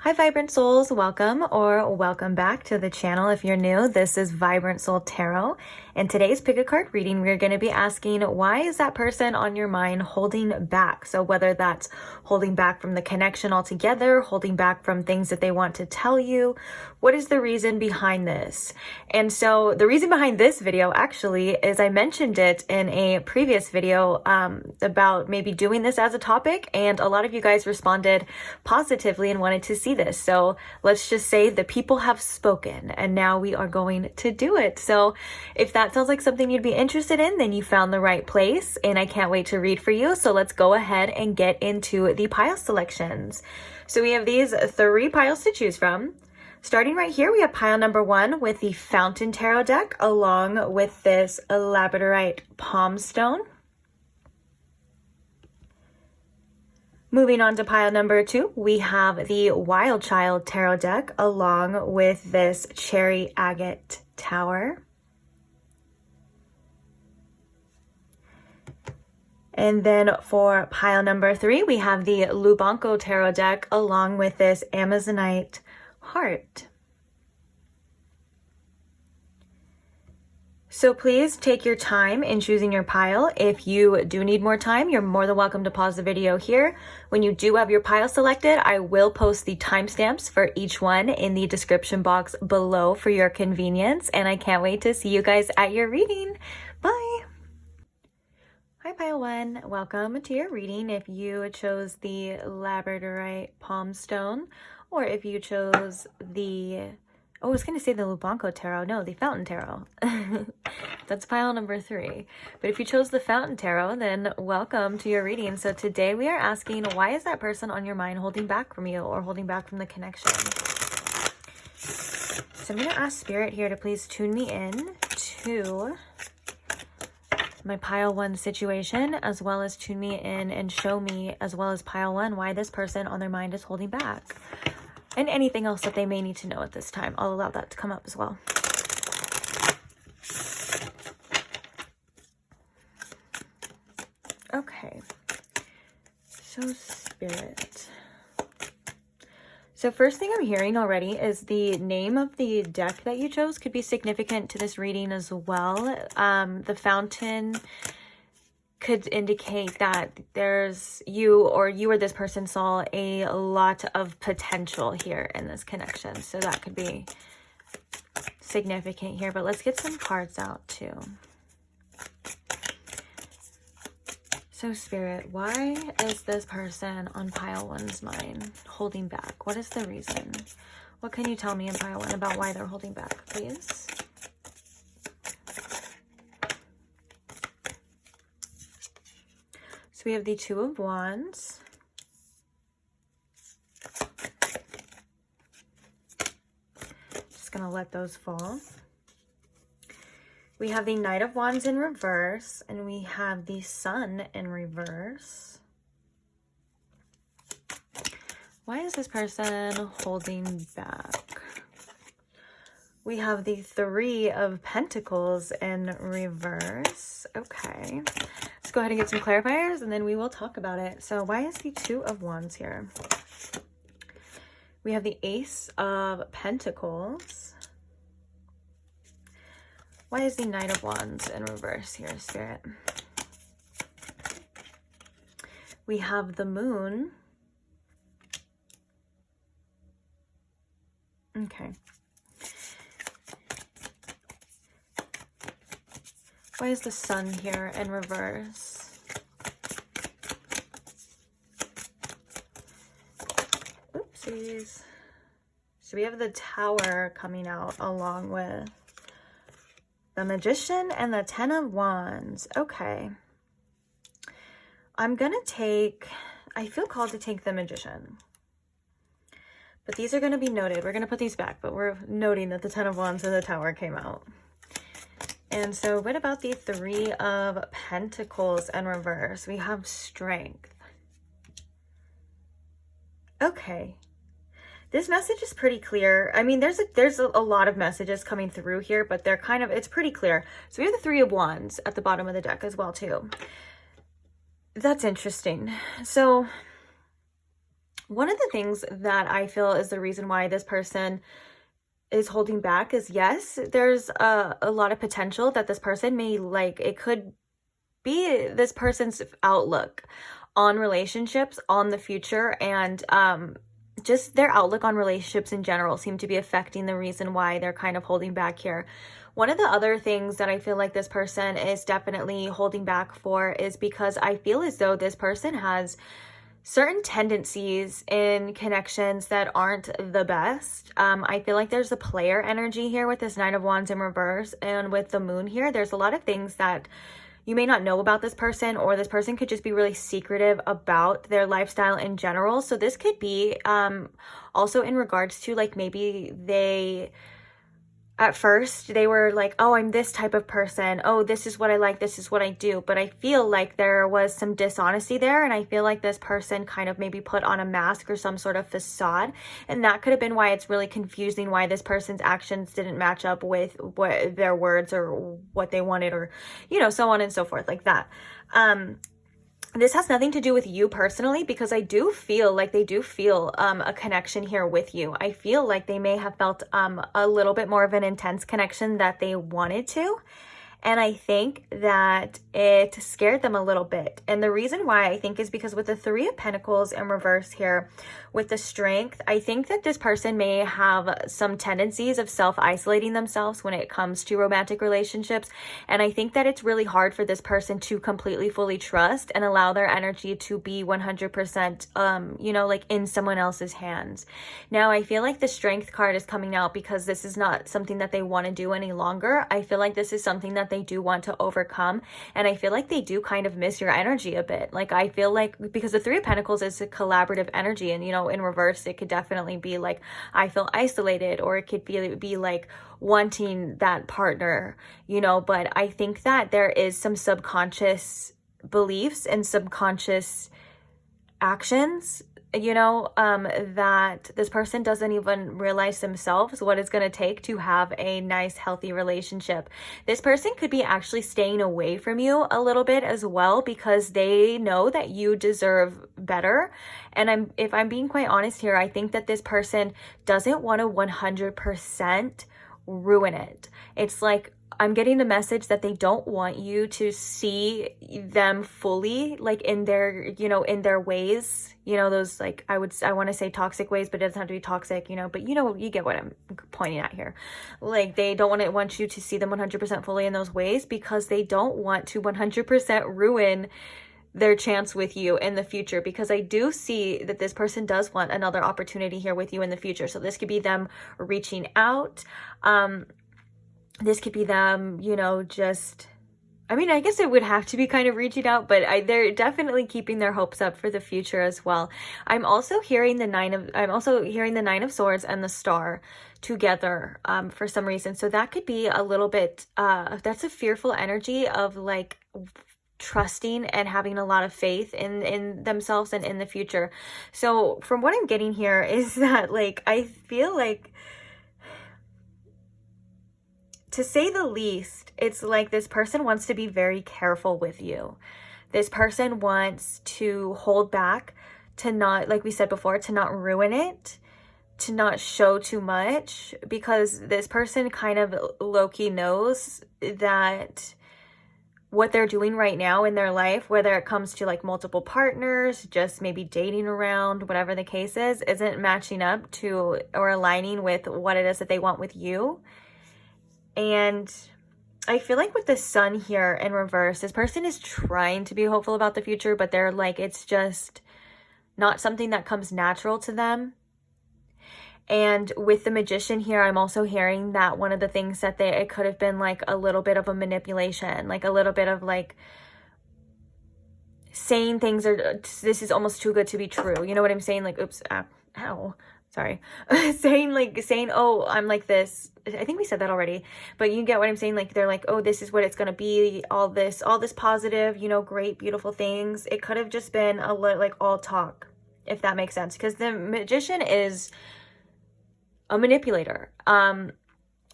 Hi Vibrant Souls, welcome or welcome back to the channel. If you're new, this is Vibrant Soul Tarot. In today's pick a card reading, we're going to be asking, why is that person on your mind holding back? So whether that's holding back from the connection altogether, holding back from things that they want to tell you, what is the reason behind this? And so the reason behind this video actually is I mentioned it in a previous video about maybe doing this as a topic, and a lot of you guys responded positively and wanted to see this. So let's just say the people have spoken and now we are going to do it. So if that sounds like something you'd be interested in, then you found the right place and I can't wait to read for you. So let's go ahead and get into the pile selections. So we have these 3 piles to choose from. Starting right here, we have pile number 1 with the Fountain Tarot deck along with this Labradorite Palm Stone. Moving on to pile number 2, we have the Wild Child Tarot deck along with this Cherry Agate Tower. And then for pile number 3, we have the Lubanko Tarot deck along with this Amazonite Heart. So please take your time in choosing your pile. If you do need more time, you're more than welcome to pause the video here. When you do have your pile selected, I will post the timestamps for each one in the description box below for your convenience. And I can't wait to see you guys at your reading. Bye. Hi pile 1, welcome to your reading. If you chose the Labradorite Palm Stone, or if you chose the I was going to say the Lubanko Tarot. No, the Fountain Tarot. That's pile number 3. But if you chose the Fountain Tarot, then welcome to your reading. So today we are asking, why is that person on your mind holding back from you or holding back from the connection? So I'm going to ask Spirit here to please tune me in to my pile 1 situation, as well as tune me in and show me, as well as pile 1, why this person on their mind is holding back. And anything else that they may need to know at this time. I'll allow that to come up as well. Okay. So Spirit. So first thing I'm hearing already is the name of the deck that you chose could be significant to this reading as well. The Fountain could indicate that there's you or this person saw a lot of potential here in this connection. So that could be significant here, but let's get some cards out too. So Spirit, why is this person on pile 1's mind holding back? What is the reason? What can you tell me in pile 1 about why they're holding back, please? So we have the 2 of Wands. Just going to let those fall. We have the Knight of Wands in reverse, and we have the Sun in reverse. Why is this person holding back? We have the 3 of Pentacles in reverse. Okay. Let's go ahead and get some clarifiers and then we will talk about it. So why is the 2 of Wands here? We have the Ace of Pentacles. Why is the Knight of Wands in reverse here, Spirit? We have the Moon. Okay. Why is the Sun here in reverse? Oopsies. So we have the Tower coming out along with the Magician and the 10 of Wands. Okay. I'm going to take, I feel called to take the Magician. But these are going to be noted. We're going to put these back, but we're noting that the 10 of Wands and the Tower came out. And so what about the 3 of Pentacles in reverse? We have Strength. Okay. This message is pretty clear. I mean, there's a lot of messages coming through here, but they're kind of, it's pretty clear. So we have the 3 of Wands at the bottom of the deck as well too. That's interesting. So One of the things that I feel is the reason why this person is holding back is, yes, there's a lot of potential that this person may, like, it could be this person's outlook on relationships, on the future, and just their outlook on relationships in general seem to be affecting the reason why they're kind of holding back here. One of the other things that I feel like this person is definitely holding back for is because I feel as though this person has certain tendencies in connections that aren't the best. I feel like there's a player energy here with this Nine of Wands in reverse, and with the moon here, there's a lot of things that you may not know about this person, or this person could just be really secretive about their lifestyle in general. So this could be also in regards to, like, maybe they, at first, they were like, oh, I'm this type of person. Oh, this is what I like. This is what I do. But I feel like there was some dishonesty there. And I feel like this person kind of maybe put on a mask or some sort of facade. And that could have been why it's really confusing why this person's actions didn't match up with what their words or what they wanted, or, you know, so on and so forth, like that. This has nothing to do with you personally, because I do feel like they do feel a connection here with you. I feel like they may have felt a little bit more of an intense connection that they wanted to. And I think that it scared them a little bit. And the reason why I think is because with the Three of Pentacles in reverse here, with the Strength, I think that this person may have some tendencies of self-isolating themselves when it comes to romantic relationships. And I think that it's really hard for this person to completely, fully trust and allow their energy to be 100%, you know, like in someone else's hands. Now, I feel like the Strength card is coming out because this is not something that they want to do any longer. I feel like this is something that they do want to overcome, and I feel like they do kind of miss your energy a bit. Like, I feel like, because the Three of Pentacles is a collaborative energy, and, you know, in reverse it could definitely be like, I feel isolated, or it could be like wanting that partner, you know. But I think that there is some subconscious beliefs and subconscious actions, you know, that this person doesn't even realize themselves what it's going to take to have a nice, healthy relationship. This person could be actually staying away from you a little bit as well, because they know that you deserve better. And if I'm being quite honest here, I think that this person doesn't want to 100% ruin it. It's like, I'm getting the message that they don't want you to see them fully, like in their, you know, in their ways, you know, those, like, I want to say toxic ways, but it doesn't have to be toxic, you know, but you know, you get what I'm pointing at here. Like, they don't want you to see them 100% fully in those ways, because they don't want to 100% ruin their chance with you in the future, because I do see that this person does want another opportunity here with you in the future. So this could be them reaching out. This could be them, you know, just, I mean, I guess it would have to be kind of reaching out, but they're definitely keeping their hopes up for the future as well. I'm also hearing the Nine of Swords and the Star together for some reason. So that could be a little bit, that's a fearful energy of, like, trusting and having a lot of faith in themselves and in the future. So from what I'm getting here is that, like, I feel like, to say the least, it's like this person wants to be very careful with you. This person wants to hold back, to not, like we said before, to not ruin it, to not show too much, because this person kind of low-key knows that what they're doing right now in their life, whether it comes to, like, multiple partners, just maybe dating around, whatever the case is, isn't matching up to or aligning with what it is that they want with you. And I feel like with the Sun here in reverse, this person is trying to be hopeful about the future, but they're like, it's just not something that comes natural to them. And with the Magician here, I'm also hearing that one of the things that it could have been like a little bit of a manipulation, like a little bit of, like, saying things are, this is almost too good to be true. You know what I'm saying? Like, oops, ow. Sorry. saying, oh, I'm like this. I think we said that already, but you get what I'm saying. Like, they're like, oh, this is what it's going to be. All this positive, you know, great, beautiful things. It could have just been like all talk, if that makes sense. Because the Magician is a manipulator.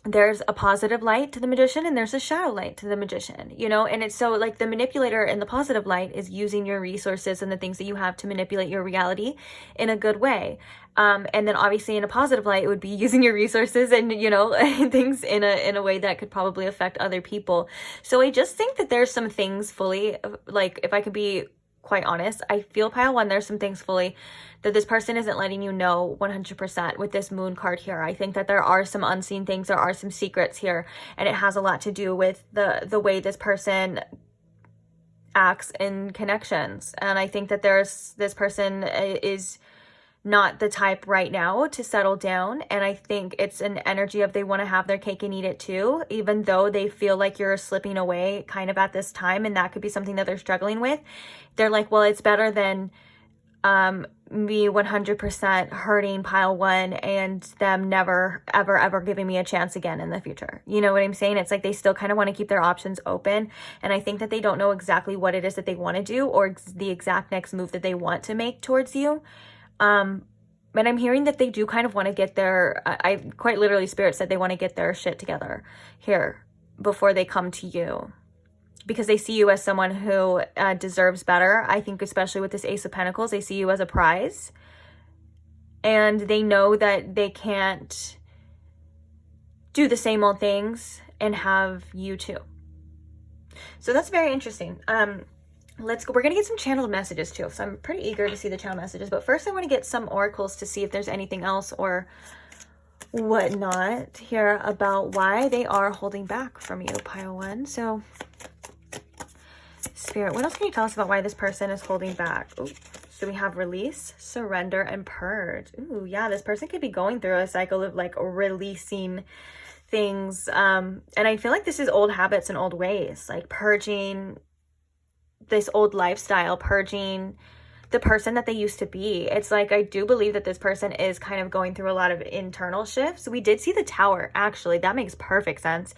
there's a positive light to the magician and there's a shadow light to the magician, you know? And it's so like the manipulator in the positive light is using your resources and the things that you have to manipulate your reality in a good way. And then obviously in a positive light, it would be using your resources and, you know, things in a way that could probably affect other people. So I just think that there's some things fully, like, if I could be quite honest, I feel pile one, there's some things fully that this person isn't letting you know 100% with this moon card here. I think that there are some unseen things, there are some secrets here, and it has a lot to do with the way this person acts in connections. And I think that this person is not the type right now to settle down, and I think it's an energy of they want to have their cake and eat it too, even though they feel like you're slipping away kind of at this time, and that could be something that they're struggling with. They're like, well, it's better than me 100% hurting pile one and them never ever giving me a chance again in the future. You know what I'm saying? It's like they still kind of want to keep their options open, and I think that they don't know exactly what it is that they want to do or the exact next move that they want to make towards you. And I'm hearing that they do kind of want to get their, I quite literally, Spirit said they want to get their shit together here before they come to you, because they see you as someone who deserves better. I think especially with this Ace of Pentacles, they see you as a prize, and they know that they can't do the same old things and have you too. So that's very interesting. Let's go. We're going to get some channeled messages too. So I'm pretty eager to see the channel messages. But first I want to get some oracles to see if there's anything else or whatnot here about why they are holding back from you, pile one. So Spirit, what else can you tell us about why this person is holding back? Ooh. So we have release, surrender, and purge. Ooh, yeah, this person could be going through a cycle of like releasing things. And I feel like this is old habits and old ways, like purging this old lifestyle, purging the person that they used to be. It's like, I do believe that this person is kind of going through a lot of internal shifts. We did see the Tower, actually. That makes perfect sense.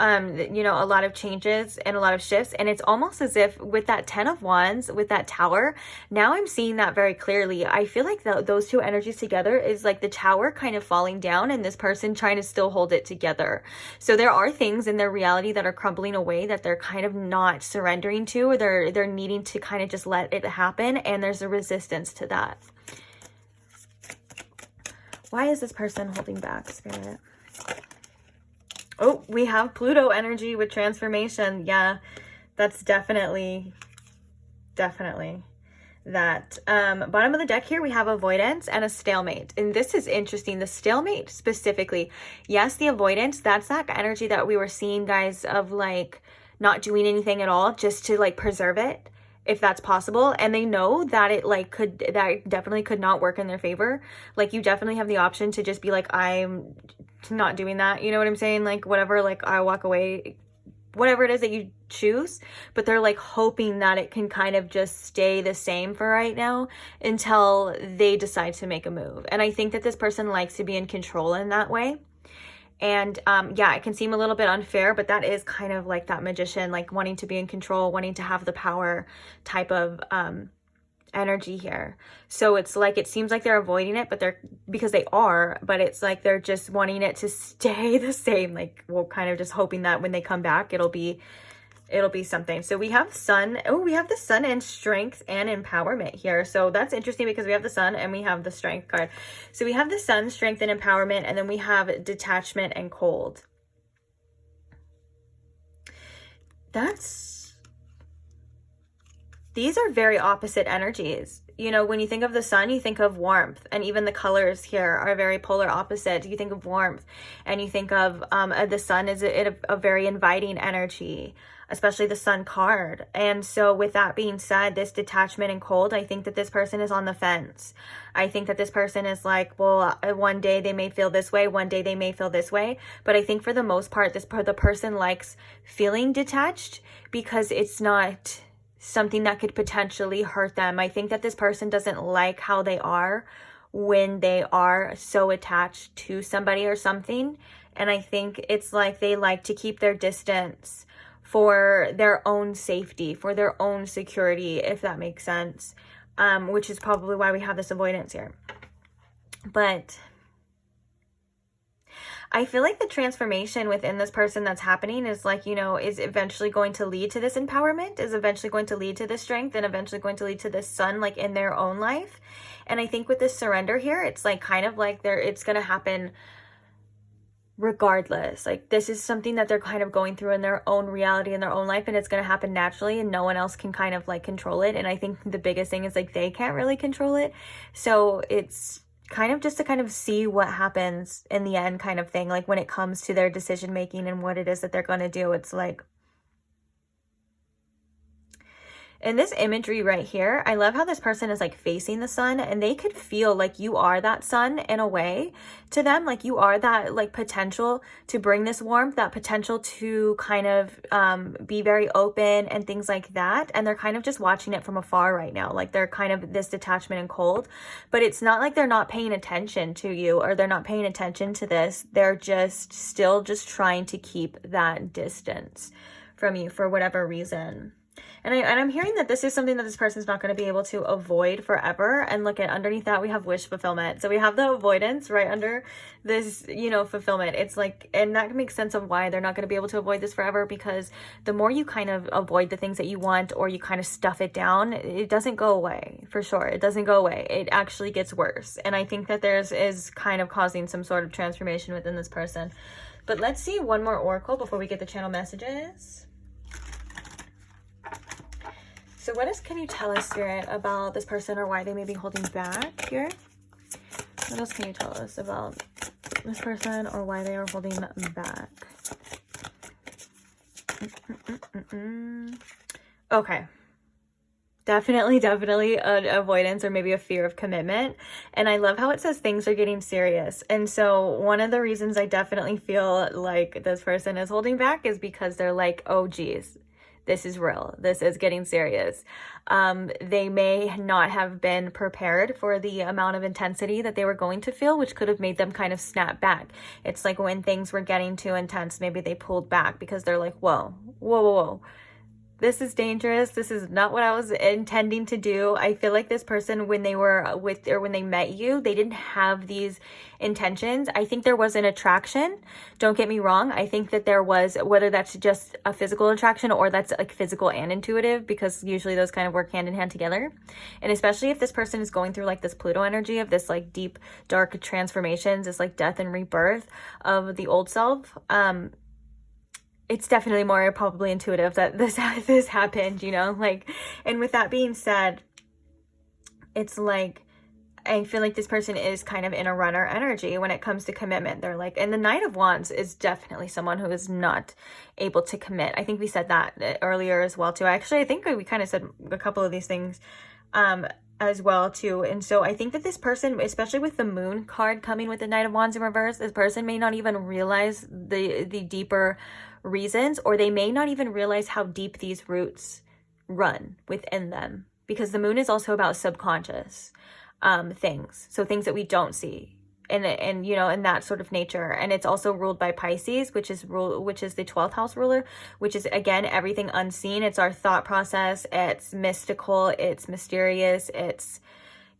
You know, a lot of changes and a lot of shifts. And it's almost as if with that 10 of Wands, with that Tower, now I'm seeing that very clearly. I feel like those two energies together is like the Tower kind of falling down and this person trying to still hold it together. So there are things in their reality that are crumbling away that they're kind of not surrendering to, or they're needing to kind of just let it happen. And there's a resistance to that. Why is this person holding back, Spirit? Oh, we have Pluto energy with transformation. Yeah, that's definitely that. Bottom of the deck here, we have avoidance and a stalemate. And this is interesting. The stalemate specifically. Yes, the avoidance, that's that energy that we were seeing, guys, of like not doing anything at all just to like preserve it, if that's possible. And they know that it like that definitely could not work in their favor. Like you definitely have the option to just be like, I'm not doing that. You know what I'm saying? Like whatever, like I walk away, whatever it is that you choose. But they're like hoping that it can kind of just stay the same for right now until they decide to make a move. And I think that this person likes to be in control in that way. And yeah, it can seem a little bit unfair, but that is kind of like that magician, like wanting to be in control, wanting to have the power type of energy here. So it's like, it seems like they're avoiding it, but because they are, but it's like they're just wanting it to stay the same. Like we're kind of just hoping that when they come back, it'll be something. So we have Sun. Oh, we have the Sun and strength and empowerment here. So that's interesting because we have the Sun and we have the strength card. So we have the Sun, strength and empowerment, and then we have detachment and cold. These are very opposite energies. You know, when you think of the Sun, you think of warmth, and even the colors here are very polar opposite. You think of warmth, and you think of the Sun is a very inviting energy, especially the Sun card. And so with that being said, this detachment and cold, I think that this person is on the fence. I think that this person is like, well, one day they may feel this way, one day they may feel this way. But I think for the most part, the person likes feeling detached because it's not something that could potentially hurt them. I think that this person doesn't like how they are when they are so attached to somebody or something. And I think it's like they like to keep their distance for their own safety, for their own security, if that makes sense, which is probably why we have this avoidance here. But I feel like the transformation within this person that's happening is like, you know, is eventually going to lead to this empowerment, is eventually going to lead to this strength, and eventually going to lead to this sun, like in their own life. And I think with this surrender here, it's like kind of like it's going to happen regardless. Like this is something that they're kind of going through in their own reality, in their own life, and it's going to happen naturally, and no one else can kind of like control it. And I think the biggest thing is like they can't really control it. So it's kind of just to kind of see what happens in the end kind of thing. Like when it comes to their decision making and what it is that they're going to do, it's like, in this imagery right here, I love how this person is like facing the sun, and they could feel like you are that sun in a way to them. Like you are that like potential to bring this warmth, that potential to kind of be very open and things like that. And they're kind of just watching it from afar right now. Like they're kind of this detachment and cold, but it's not like they're not paying attention to you or they're not paying attention to this. They're just still just trying to keep that distance from you for whatever reason. And I'm hearing that this is something that this person's not going to be able to avoid forever. And look at underneath that, we have wish fulfillment. So we have the avoidance right under this, you know, fulfillment. It's like, and that makes sense of why they're not going to be able to avoid this forever, because the more you kind of avoid the things that you want, or you kind of stuff it down, it doesn't go away for sure. It doesn't go away. It actually gets worse. And I think that is kind of causing some sort of transformation within this person. But let's see one more oracle before we get the channel messages. So can you tell us, Spirit, about this person or why they may be holding back here? What else can you tell us about this person or why they are holding back? Okay. Definitely an avoidance or maybe a fear of commitment. And I love how it says things are getting serious. And so one of the reasons I definitely feel like this person is holding back is because they're like, oh, geez, this is real. This is getting serious. They may not have been prepared for the amount of intensity that they were going to feel, which could have made them kind of snap back. It's like when things were getting too intense, maybe they pulled back because they're like, whoa. This is dangerous. This is not what I was intending to do. I feel like this person, when they were when they met you, they didn't have these intentions. I think there was an attraction. Don't get me wrong. I think that there was, whether that's just a physical attraction or that's like physical and intuitive, because usually those kind of work hand in hand together. And especially if this person is going through like this Pluto energy of this like deep, dark transformations, this like death and rebirth of the old self, it's definitely more probably intuitive that this happened, you know, like, and with that being said, it's like, I feel like this person is kind of in a runner energy when it comes to commitment. They're like, and the Knight of Wands is definitely someone who is not able to commit. I think we said that earlier as well too. Actually, I think we kind of said a couple of these things as well too. And so I think that this person, especially with the Moon card coming with the Knight of Wands in reverse, this person may not even realize the deeper reasons, or they may not even realize how deep these roots run within them, because the Moon is also about subconscious things, so things that we don't see, and you know, in that sort of nature. And it's also ruled by Pisces, which is the 12th house ruler, which is again everything unseen. It's our thought process, it's mystical, it's mysterious, it's,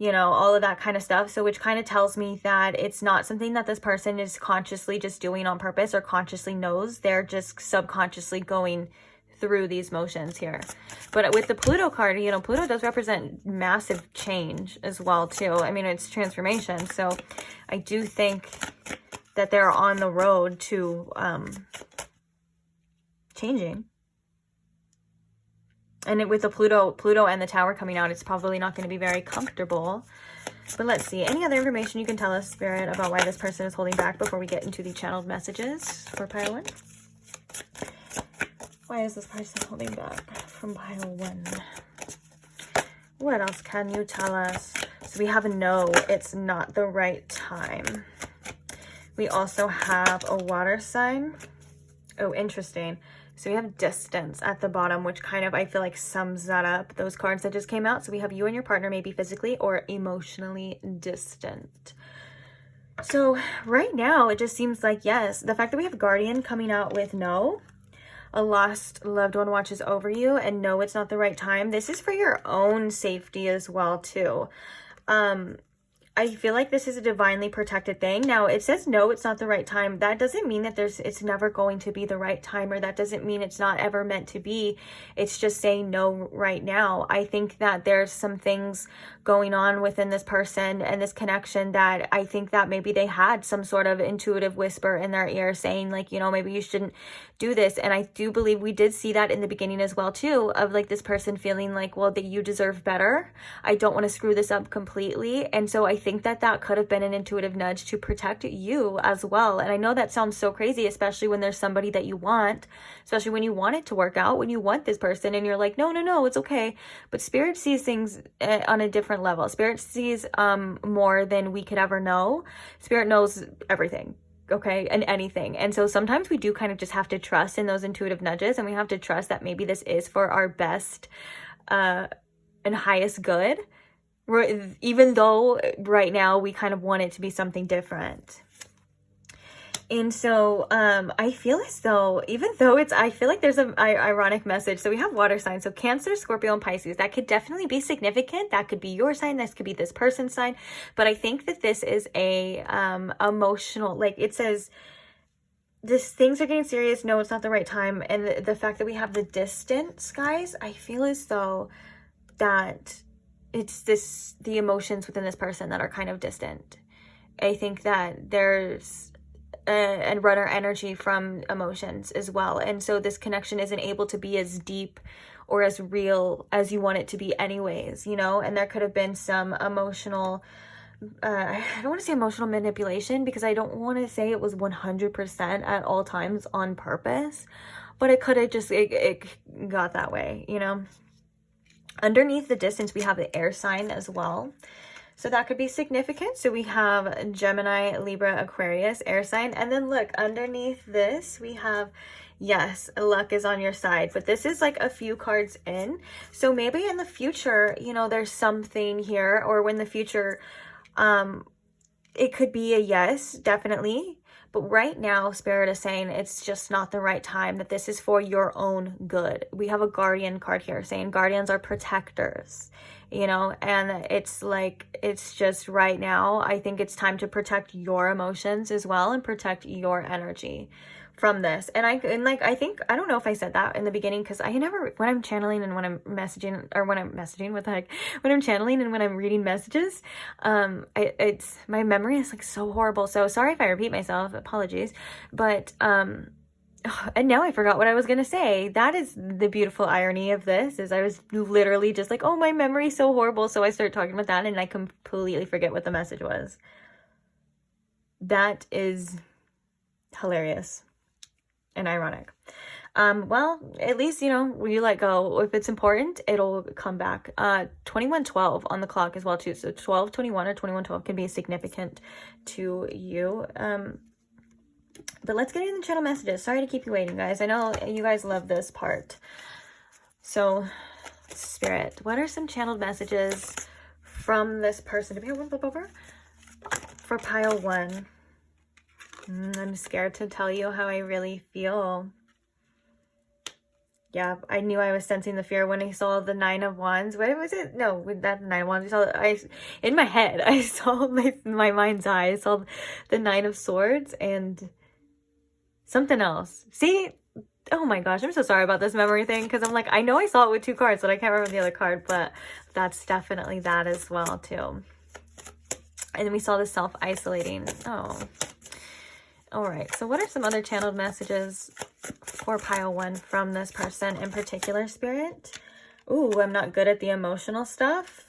you know, all of that kind of stuff. So which kind of tells me that it's not something that this person is consciously just doing on purpose or consciously knows. They're just subconsciously going through these motions here. But with the Pluto card, you know, Pluto does represent massive change as well too. I mean, it's transformation. So I do think that they're on the road to changing. And with the Pluto and the Tower coming out, it's probably not going to be very comfortable. But let's see. Any other information you can tell us, Spirit, about why this person is holding back before we get into the channeled messages for pile 1? Why is this person holding back from pile 1? What else can you tell us? So we have a no, it's not the right time. We also have a water sign. Oh, interesting. So we have distance at the bottom, which kind of, I feel like, sums that up, those cards that just came out. So we have you and your partner may be physically or emotionally distant. So right now, it just seems like, yes, the fact that we have Guardian coming out with no, a lost loved one watches over you, and no, it's not the right time. This is for your own safety as well, too. I feel like this is a divinely protected thing. Now, it says no, it's not the right time. That doesn't mean that it's never going to be the right time, or that doesn't mean it's not ever meant to be. It's just saying no right now. I think that there's some things going on within this person and this connection that I think that maybe they had some sort of intuitive whisper in their ear saying, like, you know, maybe you shouldn't do this. And I do believe we did see that in the beginning as well too, of like this person feeling like, well, that you deserve better. I don't want to screw this up completely. And so I think that that could have been an intuitive nudge to protect you as well. And I know that sounds so crazy, especially when there's somebody that you want, especially when you want it to work out, when you want this person and you're like, no, it's okay. But Spirit sees things on a different level. Spirit sees more than we could ever know. Spirit knows everything. Okay, and anything. And so sometimes we do kind of just have to trust in those intuitive nudges, and we have to trust that maybe this is for our best and highest good, even though right now we kind of want it to be something different. And so I feel as though, even though I feel like there's an ironic message. So we have water signs. So Cancer, Scorpio, and Pisces. That could definitely be significant. That could be your sign. This could be this person's sign. But I think that this is a emotional, like it says, things are getting serious. No, it's not the right time. And the fact that we have the distance, guys, I feel as though that it's the emotions within this person that are kind of distant. I think that there's and runner energy from emotions as well. And so this connection isn't able to be as deep or as real as you want it to be anyways, you know? And there could have been some emotional, I don't want to say emotional manipulation, because I don't want to say it was 100% at all times on purpose, but it could have just, it got that way, you know? Underneath the distance, we have the air sign as well. So that could be significant. So we have Gemini, Libra, Aquarius, air sign. And then look, underneath this, we have, yes, luck is on your side. But this is like a few cards in. So maybe in the future, you know, there's something here, or when the future, it could be a yes, definitely. But right now, Spirit is saying it's just not the right time, that this is for your own good. We have a guardian card here saying guardians are protectors, you know, and it's like, it's just right now, I think it's time to protect your emotions as well and protect your energy from this. And I think, I don't know if I said that in the beginning, because I never, when I'm channeling and when I'm messaging, or when I'm messaging, what the heck, when I'm channeling and when I'm reading messages, it's, my memory is like so horrible. So sorry if I repeat myself, apologies. But, and now I forgot what I was going to say. That is the beautiful irony of this, is I was literally just like, oh, my memory's so horrible. So I start talking about that and I completely forget what the message was. That is hilarious and ironic. Well, at least, you know, when you let go, if it's important, it'll come back. 2112 on the clock as well too. So 1221 or 2112 can be significant to you. But let's get into the channel messages. Sorry to keep you waiting, guys. I know you guys love this part. So, Spirit, what are some channeled messages from this person? Do we have one flip over? For pile 1. I'm scared to tell you how I really feel. Yeah, I knew I was sensing the fear when I saw the 9 of Wands. What was it? No, with that 9 of Wands, in my head, I saw my mind's eye. I saw the 9 of Swords and something else. See? Oh my gosh, I'm so sorry about this memory thing, because I'm like, I know I saw it with 2 cards, but I can't remember the other card, but that's definitely that as well, too. And then we saw the self-isolating. Oh. All right, so what are some other channeled messages for pile 1 from this person in particular, Spirit? Ooh, I'm not good at the emotional stuff.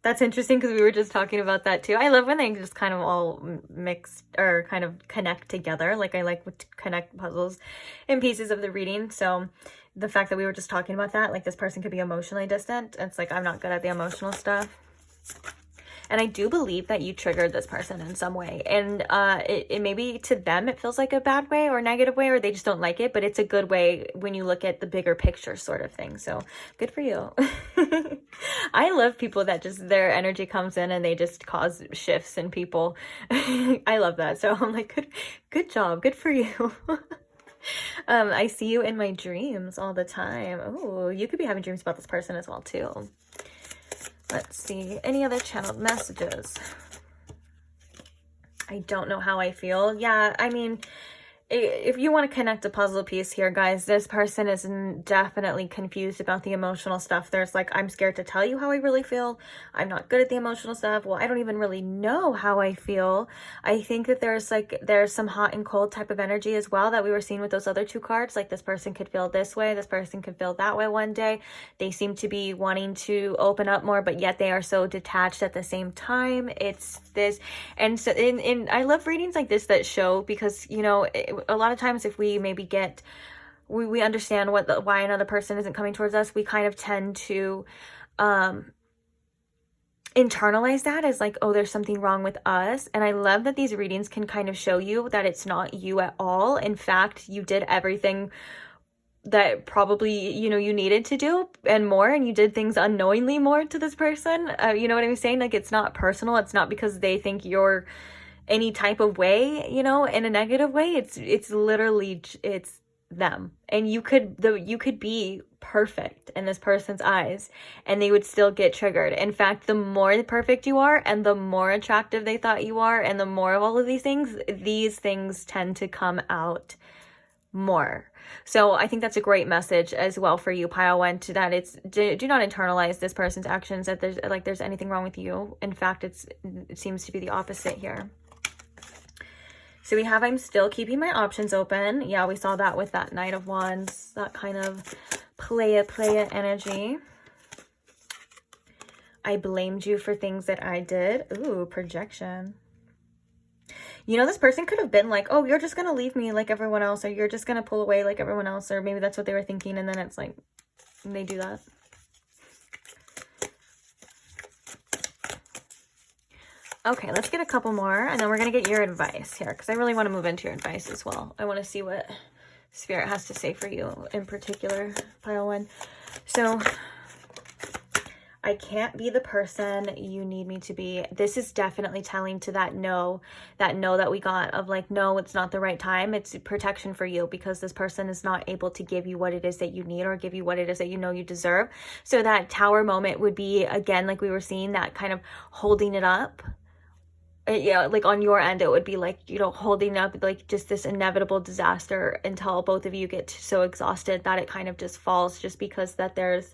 That's interesting, because we were just talking about that too. I love when they just kind of all mix or kind of connect together. Like, I like to connect puzzles and pieces of the reading. So the fact that we were just talking about that, like this person could be emotionally distant. It's like, I'm not good at the emotional stuff. And I do believe that you triggered this person in some way. And it maybe to them it feels like a bad way or negative way, or they just don't like it. But it's a good way when you look at the bigger picture sort of thing. So good for you. I love people that just, their energy comes in and they just cause shifts in people. I love that. So I'm like, good job. Good for you. I see you in my dreams all the time. Oh, you could be having dreams about this person as well too. Let's see. Any other channeled messages I don't know how I feel. Yeah, I mean, if you want to connect a puzzle piece here, guys, this person is definitely confused about the emotional stuff. There's like, I'm scared to tell you how I really feel. I'm not good at the emotional stuff. Well, I don't even really know how I feel. I think that there's some hot and cold type of energy as well that we were seeing with those other two cards. Like this person could feel this way. This person could feel that way one day. They seem to be wanting to open up more, but yet they are so detached at the same time. It's this. And so I love readings like this that show, because, you know, a lot of times if we maybe we understand why another person isn't coming towards us, we kind of tend to internalize that as like, oh, there's something wrong with us. And I love that these readings can kind of show you that it's not you at all. In fact, you did everything that probably, you know, you needed to do and more, and you did things unknowingly more to this person. You know what I'm saying? Like, it's not personal. It's not because they think you're any type of way, you know, in a negative way. It's literally, it's them. And you could be perfect in this person's eyes and they would still get triggered. In fact, the more perfect you are and the more attractive they thought you are and the more of all of these things tend to come out more. So I think that's a great message as well for you, pile one, to that it's do not internalize this person's actions, that there's anything wrong with you. In fact, it seems to be the opposite here. So we have, I'm still keeping my options open. Yeah, we saw that with that Knight of Wands, that kind of playa energy. I blamed you for things that I did. Ooh, projection. You know, this person could have been like, oh, you're just going to leave me like everyone else, or you're just going to pull away like everyone else, or maybe that's what they were thinking, and then it's like, they do that. Okay, let's get a couple more, and then we're going to get your advice here, because I really want to move into your advice as well. I want to see what Spirit has to say for you in particular, pile one. So, I can't be the person you need me to be. This is definitely telling to that no that we got of like, no, it's not the right time. It's protection for you, because this person is not able to give you what it is that you need or give you what it is that you know you deserve. So that Tower moment would be, again, like we were seeing, that kind of holding it up. Yeah, like on your end, it would be like, you know, holding up like just this inevitable disaster until both of you get so exhausted that it kind of just falls, just because that there's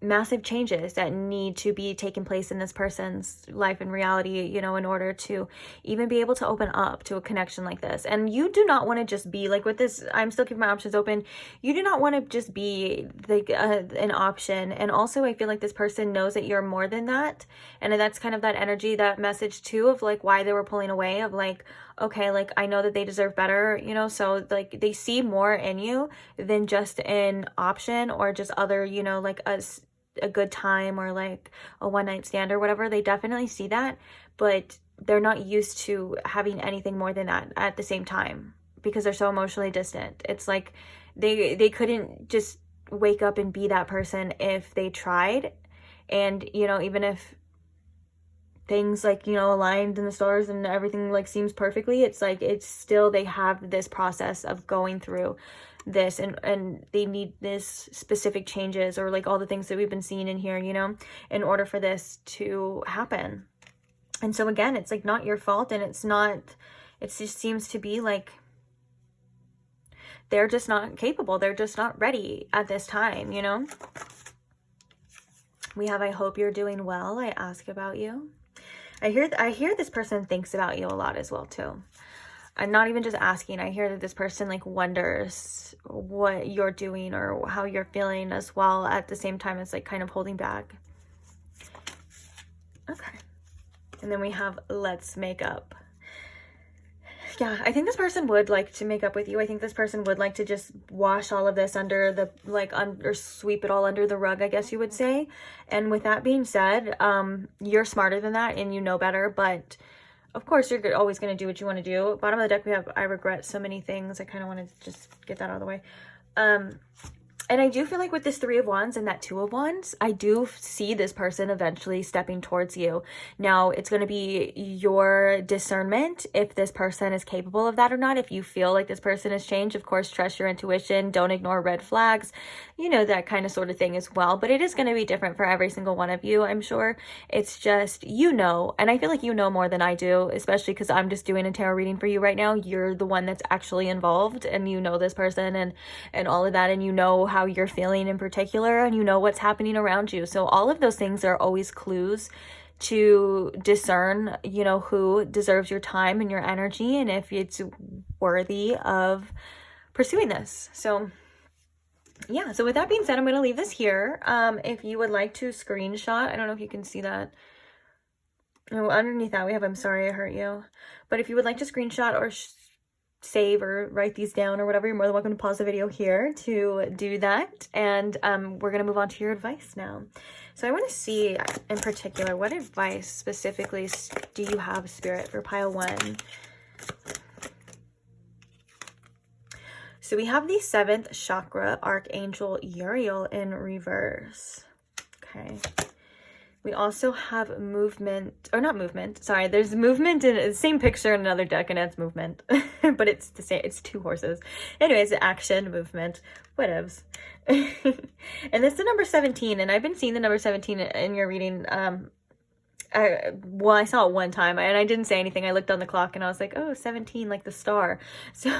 massive changes that need to be taking place in this person's life and reality, you know, in order to even be able to open up to a connection like this. And you do not want to just be like, with this, I'm still keeping my options open, you do not want to just be like an option. And also I feel like this person knows that you're more than that, and that's kind of that energy, that message too, of like why they were pulling away, of like, okay, like I know that they deserve better, you know, so like they see more in you than just an option or just other, you know, like a good time or like a one-night stand or whatever. They definitely see that, but they're not used to having anything more than that at the same time, because they're so emotionally distant. It's like they couldn't just wake up and be that person if they tried. And, you know, even if things like, you know, aligned in the stars and everything like seems perfectly, it's like, it's still, they have this process of going through this, and they need this specific changes, or like all the things that we've been seeing in here, you know, in order for this to happen. And so again, it's like not your fault, and it's not, it just seems to be like they're just not capable, they're just not ready at this time, you know. We have, I hope you're doing well. I ask about you. I hear this person thinks about you a lot as well too. I'm not even just asking. I hear that this person like wonders what you're doing or how you're feeling as well, at the same time as like kind of holding back. Okay. And then we have, let's make up. Yeah, I think this person would like to make up with you. I think this person would like to just wash all of this under the, like, or sweep it all under the rug, I guess you would say. And with that being said, you're smarter than that and you know better, but of course you're always going to do what you want to do. Bottom of the deck, we have, I regret so many things. I kind of want to just get that out of the way. And I do feel like with this Three of Wands and that Two of Wands, I do see this person eventually stepping towards you. Now, it's going to be your discernment if this person is capable of that or not. If you feel like this person has changed, of course, trust your intuition. Don't ignore red flags. You know, that kind of sort of thing as well. But it is going to be different for every single one of you, I'm sure. It's just, you know, and I feel like you know more than I do, especially because I'm just doing a tarot reading for you right now. You're the one that's actually involved, and you know this person and all of that, and you know how you're feeling in particular, and you know what's happening around you. So all of those things are always clues to discern, you know, who deserves your time and your energy, and if it's worthy of pursuing this. So yeah, so with that being said, I'm going to leave this here. If you would like to screenshot, I don't know if you can see that. Oh, underneath that we have, I'm sorry I hurt you. But if you would like to screenshot or save or write these down or whatever, you're more than welcome to pause the video here to do that. And we're going to move on to your advice now. So I want to see in particular, what advice specifically do you have, Spirit, for pile 1? So we have the 7th chakra, Archangel Uriel, in reverse. Okay. We also have movement, or not movement, sorry, there's movement in the same picture in another deck, and it's movement, but it's the same, it's 2 horses. Anyways, action, movement, whatevs. And this is the number 17, and I've been seeing the number 17 in your reading. I saw it one time, and I didn't say anything. I looked on the clock, and I was like, oh, 17, like the star. So,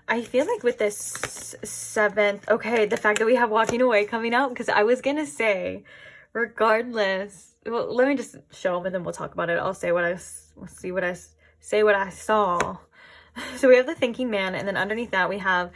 I feel like with this 7th, okay, the fact that we have walking away coming out, because I was going to say, regardless, well, let me just show them and then we'll talk about it. I'll say what I saw. So we have the thinking man, and then underneath that we have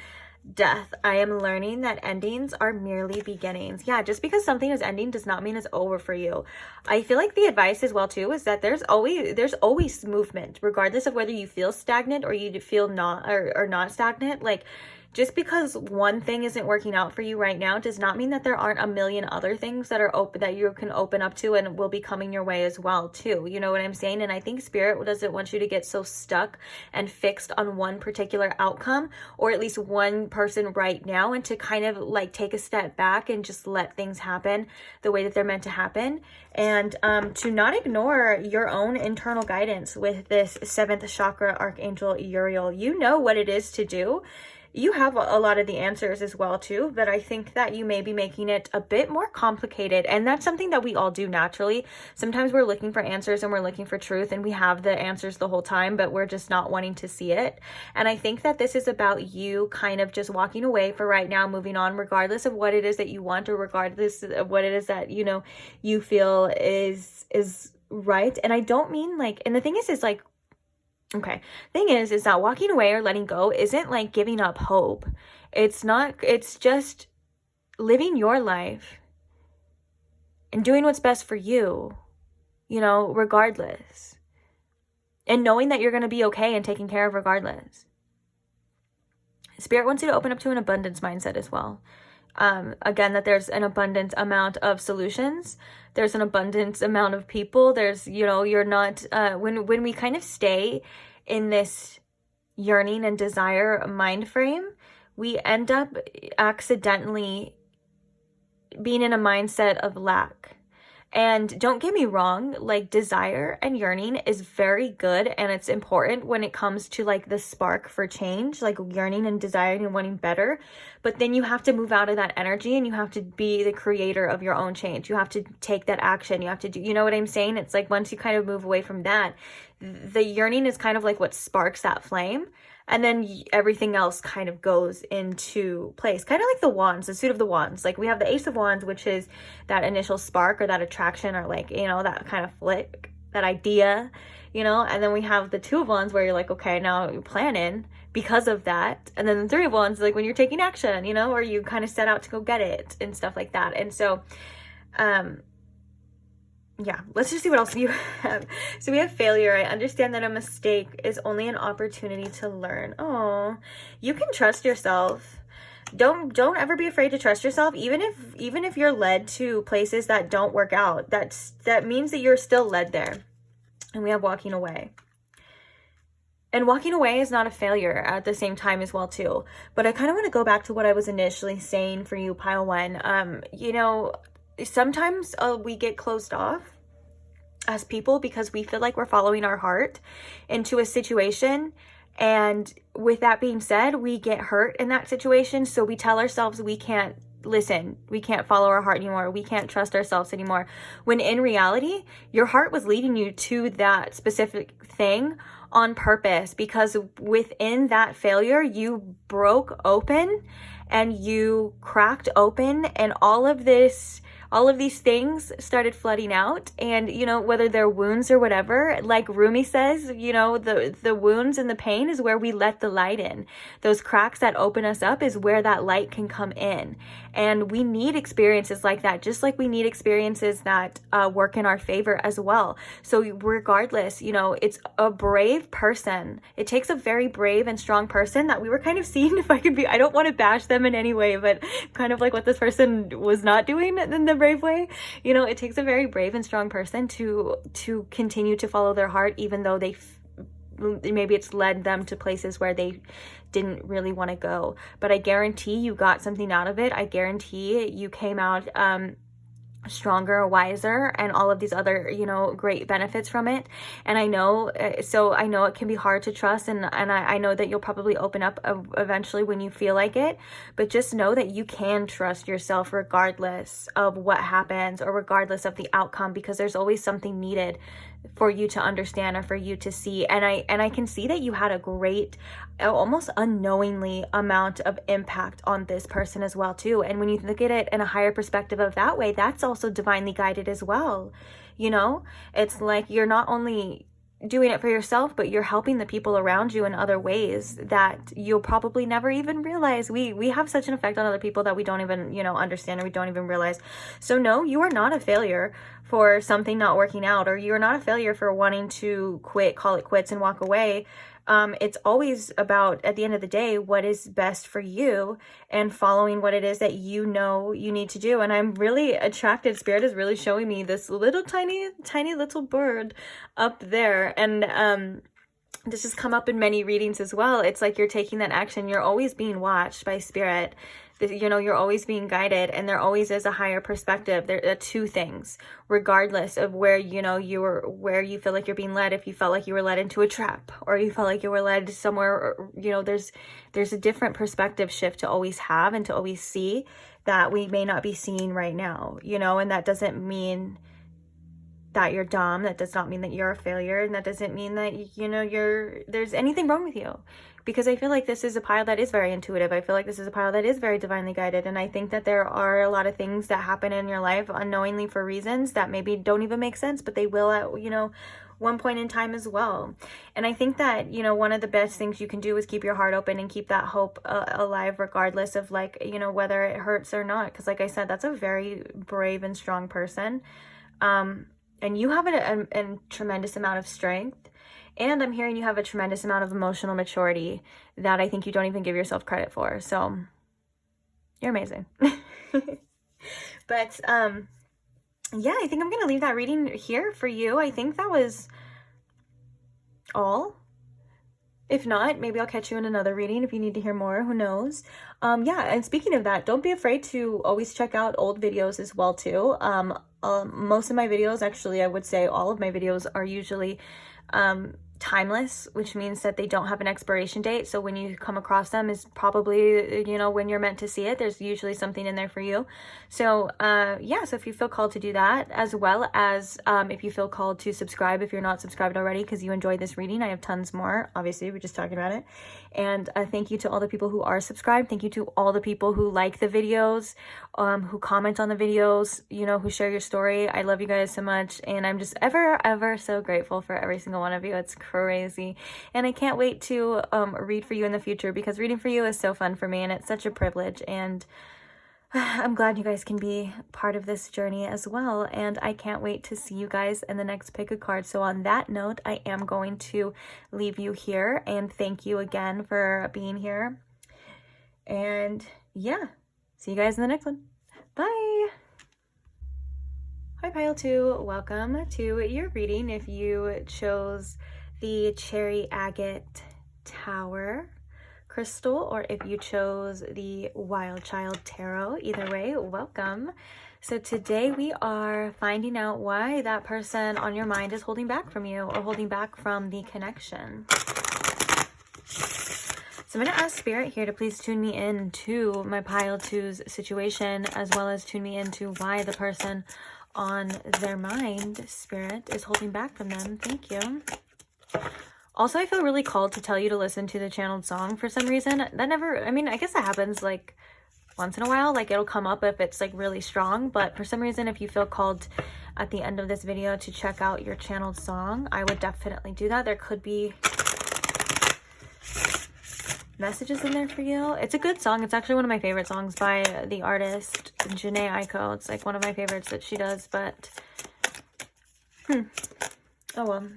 death. I am learning that endings are merely beginnings. Yeah, just because something is ending does not mean it's over for you. I feel like the advice as well too is that there's always movement, regardless of whether you feel stagnant or you feel not or not stagnant. Like, just because one thing isn't working out for you right now does not mean that there aren't a million other things that are open, that you can open up to and will be coming your way as well too. You know what I'm saying? And I think Spirit doesn't want you to get so stuck and fixed on one particular outcome, or at least one person right now, and to kind of like take a step back and just let things happen the way that they're meant to happen. And to not ignore your own internal guidance with this 7th chakra, Archangel Uriel. You know what it is to do. You have a lot of the answers as well too, but I think that you may be making it a bit more complicated, and that's something that we all do naturally. Sometimes we're looking for answers and we're looking for truth, and we have the answers the whole time, but we're just not wanting to see it. And I think that this is about you kind of just walking away for right now, moving on, regardless of what it is that you want, or regardless of what it is that, you know, you feel is right. And I don't mean like, and the thing is like, okay, thing is that walking away or letting go isn't like giving up hope. It's not, it's just living your life and doing what's best for you, you know, regardless. And knowing that you're going to be okay and taken care of regardless. Spirit wants you to open up to an abundance mindset as well. Again, that there's an abundant amount of solutions. There's an abundant amount of people. There's, you know, you're not, when we kind of stay in this yearning and desire mind frame, we end up accidentally being in a mindset of lack. And don't get me wrong, like desire and yearning is very good, and it's important when it comes to like the spark for change, like yearning and desiring and wanting better. But then you have to move out of that energy, and you have to be the creator of your own change. You have to take that action. You have to do, you know what I'm saying? It's like once you kind of move away from that, the yearning is kind of like what sparks that flame. And then everything else kind of goes into place. Kind of like the wands, the suit of the wands. Like we have the Ace of Wands, which is that initial spark or that attraction, or like, you know, that kind of flick, that idea, you know. And then we have the Two of Wands where you're like, okay, now you're planning because of that. And then the Three of Wands, like when you're taking action, you know, or you kind of set out to go get it and stuff like that. And so, yeah, let's just see what else you have. So we have failure. I understand that a mistake is only an opportunity to learn. Oh, you can trust yourself. Don't ever be afraid to trust yourself, even if you're led to places that don't work out. That means that you're still led there. And we have walking away. And walking away is not a failure at the same time as well too. But I kind of want to go back to what I was initially saying for you, pile one. You know, sometimes we get closed off as people because we feel like we're following our heart into a situation. And with that being said, we get hurt in that situation. So we tell ourselves we can't listen, we can't follow our heart anymore, we can't trust ourselves anymore. When in reality, your heart was leading you to that specific thing on purpose, because within that failure, you broke open and you cracked open, and all of these things started flooding out. And, you know, whether they're wounds or whatever, like Rumi says, you know, the wounds and the pain is where we let the light in. Those cracks that open us up is where that light can come in. And we need experiences like that, just like we need experiences that work in our favor as well. So regardless, you know, it's a brave person. It takes a very brave and strong person that we were kind of seeing, if I could be, I don't want to bash them in any way, but kind of like what this person was not doing in the brave way. You know, it takes a very brave and strong person to continue to follow their heart, even though maybe it's led them to places where they didn't really want to go. But I guarantee you got something out of it. I guarantee you came out stronger, wiser, and all of these other, you know, great benefits from it. And I know, so I know it can be hard to trust, and I know that you'll probably open up eventually when you feel like it, but just know that you can trust yourself regardless of what happens or regardless of the outcome, because there's always something needed for you to understand or for you to see. And I can see that you had a great, almost unknowingly amount of impact on this person as well too. And when you look at it in a higher perspective of that way, that's also divinely guided as well. You know, it's like you're not only doing it for yourself, but you're helping the people around you in other ways that you'll probably never even realize. We have such an effect on other people that we don't even, you know, understand, or we don't even realize. So no, you are not a failure for something not working out, or you're not a failure for wanting to quit, call it quits, and walk away. It's always about, at the end of the day, what is best for you and following what it is that you know you need to do. And I'm really attracted. Spirit is really showing me this little tiny little bird up there. And this has come up in many readings as well. It's like you're taking that action. You're always being watched by Spirit. You know, you're always being guided, and there always is a higher perspective. There are two things, regardless of where, you know, where you feel like you're being led. If you felt like you were led into a trap, or you felt like you were led somewhere, you know, there's a different perspective shift to always have and to always see that we may not be seeing right now, you know. And that doesn't mean that you're dumb. That does not mean that you're a failure. And that doesn't mean that, you know, there's anything wrong with you. Because I feel like this is a pile that is very intuitive. I feel like this is a pile that is very divinely guided. And I think that there are a lot of things that happen in your life unknowingly for reasons that maybe don't even make sense, but they will at, you know, one point in time as well. And I think that, you know, one of the best things you can do is keep your heart open and keep that hope alive, regardless of, like, you know, whether it hurts or not. Because like I said, that's a very brave and strong person. And you have a tremendous amount of strength. And I'm hearing you have a tremendous amount of emotional maturity that I think you don't even give yourself credit for. So you're amazing. But yeah, I think I'm going to leave that reading here for you. I think that was all. If not, maybe I'll catch you in another reading if you need to hear more. Who knows? Yeah, and speaking of that, don't be afraid to always check out old videos as well too. Most of my videos, actually, I would say all of my videos are usually timeless, which means that they don't have an expiration date. So when you come across them is probably, you know, when you're meant to see it. There's usually something in there for you. So yeah, so if you feel called to do that, as well as if you feel called to subscribe if you're not subscribed already because you enjoyed this reading. I have tons more, obviously, we're just talking about it. And thank you to all the people who are subscribed. Thank you to all the people who like the videos, who comment on the videos, you know, who share your story. I love you guys so much, and I'm just ever so grateful for every single one of you. It's crazy, and I can't wait to read for you in the future, because reading for you is so fun for me, and it's such a privilege. And I'm glad you guys can be part of this journey as well, and I can't wait to see you guys in the next pick a card. So on that note, I am going to leave you here, and thank you again for being here. And yeah, see you guys in the next one. Bye. Hi, Pile 2. Welcome to your reading. If you chose the cherry agate tower crystal, or if you chose the wild child tarot. Either way, welcome. So today we are finding out why that person on your mind is holding back from you, or holding back from the connection. So I'm going to ask Spirit here to please tune me into my pile two's situation, as well as tune me into why the person on their mind, Spirit, is holding back from them. Thank you. Also, I feel really called to tell you to listen to the channeled song for some reason. That never, I mean, I guess that happens like once in a while. Like it'll come up if it's like really strong. But for some reason, if you feel called at the end of this video to check out your channeled song, I would definitely do that. There could be messages in there for you. It's a good song. It's actually one of my favorite songs by the artist Jhene Aiko. It's like one of my favorites that she does, but oh well.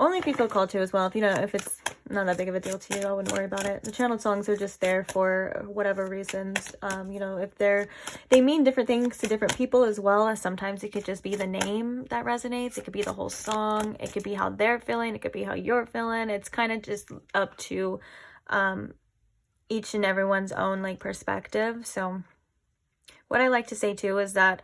Only if you feel called to as well. If you know, if it's not that big of a deal to you, I wouldn't worry about it. The channeled songs are just there for whatever reasons. You know, if they mean different things to different people as well. As sometimes it could just be the name that resonates. It could be the whole song. It could be how they're feeling. It could be how you're feeling. It's kind of just up to each and everyone's own like perspective. So what I like to say too is that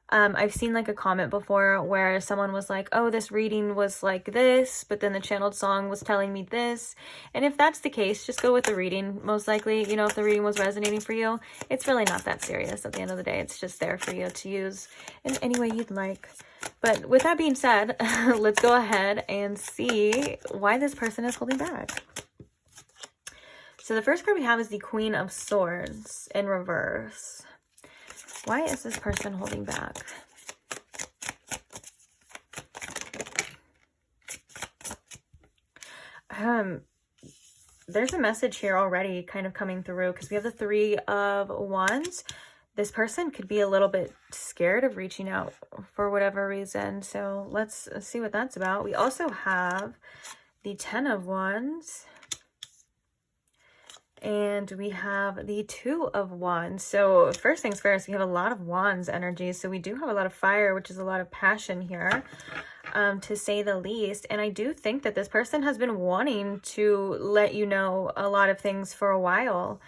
I've seen like a comment before where someone was like, oh, this reading was like this, but then the channeled song was telling me this. And if that's the case, just go with the reading. Most likely, you know, if the reading was resonating for you, it's really not that serious at the end of the day. It's just there for you to use in any way you'd like. But with that being said, let's go ahead and see why this person is holding back. So the first card we have is the Queen of Swords in reverse. Why is this person holding back? There's a message here already kind of coming through because we have the Three of Wands. This person could be a little bit scared of reaching out for whatever reason. So let's see what that's about. We also have the Ten of Wands. And we have the Two of Wands. So first things first, we have a lot of Wands energy. So we do have a lot of fire, which is a lot of passion here, to say the least. And I do think that this person has been wanting to let you know a lot of things for a while.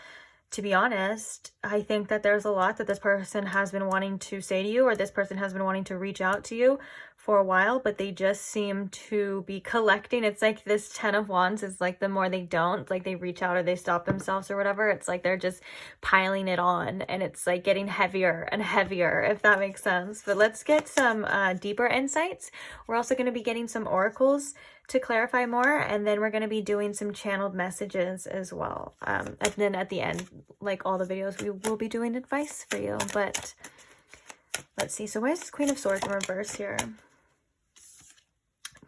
To be honest, I think that there's a lot that this person has been wanting to say to you, or this person has been wanting to reach out to you for a while, but they just seem to be collecting. It's like this Ten of Wands is like the more they don't, like they reach out or they stop themselves or whatever, it's like they're just piling it on, and it's like getting heavier and heavier, if that makes sense. But let's get some deeper insights. We're also going to be getting some oracles to clarify more, and then we're going to be doing some channeled messages as well. And then at the end, like all the videos, we will be doing advice for you. But let's see. So why is this Queen of Swords in reverse here?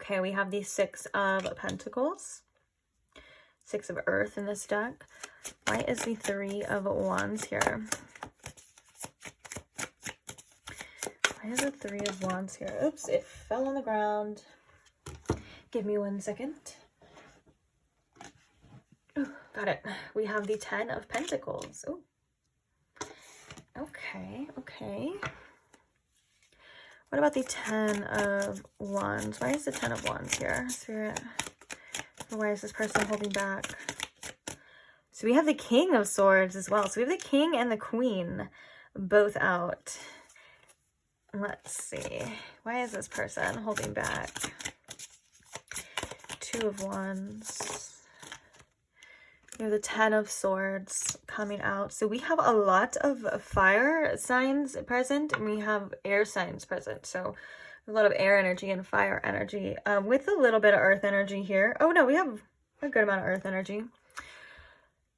Okay, we have the Six of Pentacles, Six of Earth in this deck. Why is the Three of Wands here? Why is the Three of Wands here? Oops, it fell on the ground. Give me 1 second. Ooh, got it. We have the Ten of Pentacles. Ooh. Okay, okay. What about the Ten of Wands? Why is the Ten of Wands here, Spirit? Why is this person holding back? So we have the King of Swords as well. So we have the King and the Queen both out. Let's see. Why is this person holding back? Two of Wands. We have the Ten of Swords coming out. So we have a lot of fire signs present, and we have air signs present. So a lot of air energy and fire energy, with a little bit of earth energy here. Oh no, we have a good amount of earth energy.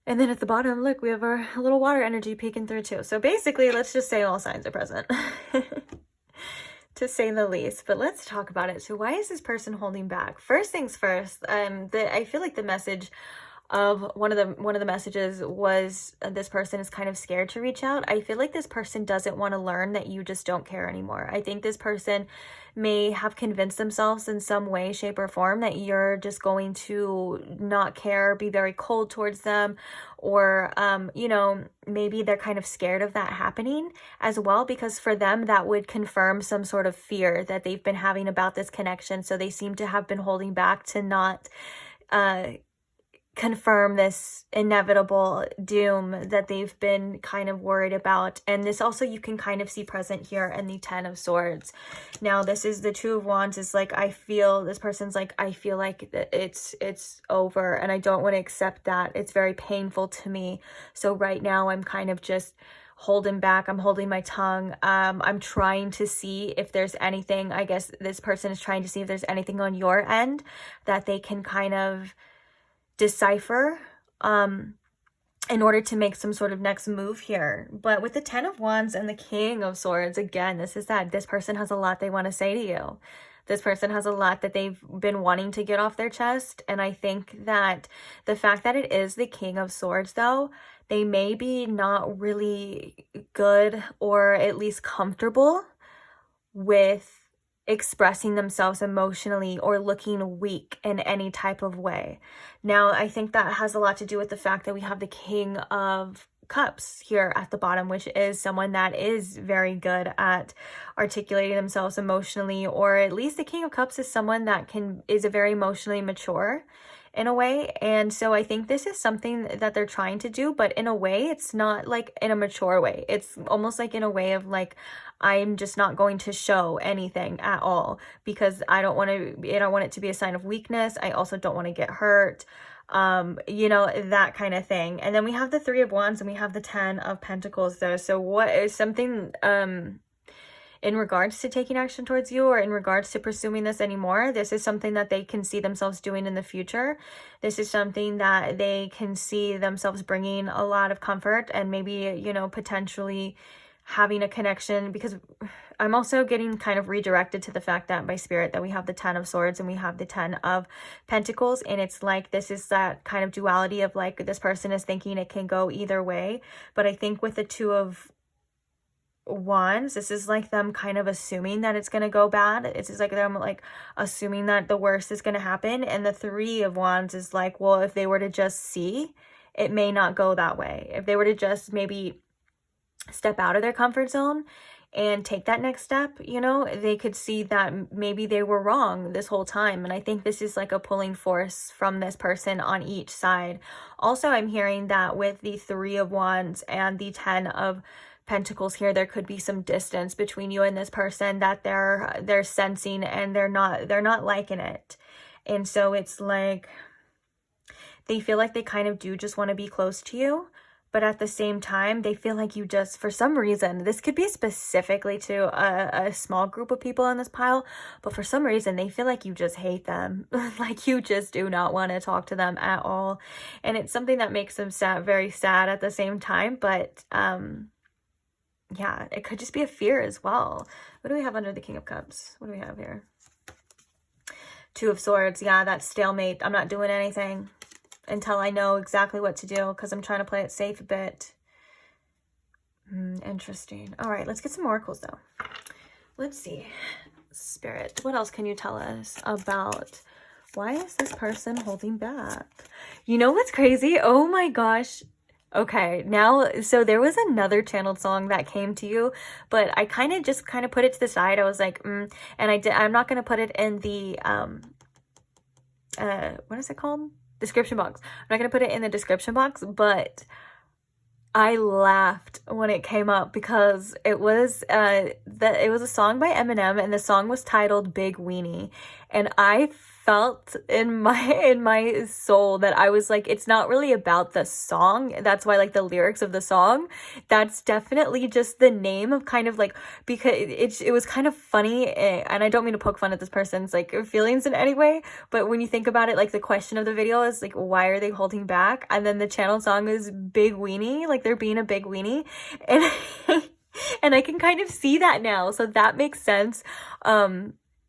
And then at the bottom, look, we have our little water energy peeking through too. So basically, let's just say all signs are present. To say the least. But let's talk about it. So why is this person holding back? First things first, I feel like the message of one of the messages was this person is kind of scared to reach out. I feel like this person doesn't want to learn that you just don't care anymore. I think this person may have convinced themselves in some way, shape, or form that you're just going to not care, be very cold towards them, or you know, maybe they're kind of scared of that happening as well, because for them that would confirm some sort of fear that they've been having about this connection. So they seem to have been holding back to not confirm this inevitable doom that they've been kind of worried about. And this also you can kind of see present here in the Ten of Swords. Now this is the Two of Wands. Is like, I feel this person's like, I feel like it's over and I don't want to accept that. It's very painful to me. So right now I'm kind of just holding back. I'm holding my tongue. I'm trying to see if there's anything, I guess this person is trying to see if there's anything on your end that they can kind of decipher in order to make some sort of next move here. But with the Ten of Wands and the King of Swords, again, this is that this person has a lot they want to say to you. This person has a lot that they've been wanting to get off their chest. And I think that the fact that it is the King of Swords, though, they may be not really good or at least comfortable with expressing themselves emotionally or looking weak in any type of way. Now, I think that has a lot to do with the fact that we have the King of Cups here at the bottom, which is someone that is very good at articulating themselves emotionally, or at least the King of Cups is someone that is a very emotionally mature in a way. And so I think this is something that they're trying to do, but in a way it's not like in a mature way. It's almost like in a way of like, I'm just not going to show anything at all because I don't want it to be a sign of weakness. I also don't want to get hurt. You know, that kind of thing. And then we have the Three of Wands and we have the Ten of Pentacles though. So what is something in regards to taking action towards you, or in regards to pursuing this anymore? This is something that they can see themselves doing in the future. This is something that they can see themselves bringing a lot of comfort and maybe, you know, potentially having a connection, because I'm also getting kind of redirected to the fact that by spirit that we have the Ten of Swords and we have the Ten of Pentacles, and it's like this is that kind of duality of like this person is thinking it can go either way. But I think with the Two of Wands, this is like them kind of assuming that it's going to go bad. It's just like them like assuming that the worst is going to happen. And the Three of Wands is like, well, if they were to just see, it may not go that way. If they were to just maybe step out of their comfort zone and take that next step, you know, they could see that maybe they were wrong this whole time. And I think this is like a pulling force from this person on each side. Also, I'm hearing that with the Three of Wands and the Ten of Pentacles here, there could be some distance between you and this person that they're sensing, and they're not liking it. And so it's like they feel like they kind of do just want to be close to you, but at the same time they feel like you just, for some reason, this could be specifically to a small group of people in this pile, but for some reason they feel like you just hate them. Like you just do not want to talk to them at all. And it's something that makes them sad, very sad at the same time. But yeah, it could just be a fear as well. What do we have under the King of Cups? What do we have here? Two of Swords. Yeah, that stalemate. I'm not doing anything until I know exactly what to do, because I'm trying to play it safe a bit. Interesting. All right, let's get some oracles though. Let's see. Spirit, what else can you tell us about why is this person holding back? You know what's crazy? Oh my gosh. Okay, now, so there was another channeled song that came to you, but I kind of put it to the side. I was like, and I'm not going to put it in the, what is it called? Description box. I'm not going to put it in the description box, but I laughed when it came up because it was, it was a song by Eminem, and the song was titled Big Weenie, and I felt in my soul that I was like, it's not really about the song. That's why, like, the lyrics of the song, that's definitely just the name of kind of like, because it was kind of funny, and I don't mean to poke fun at this person's like feelings in any way, but when you think about it, like the question of the video is like, why are they holding back? And then the channel song is Big Weenie, like they're being a big weenie, and and I can kind of see that now, so that makes sense.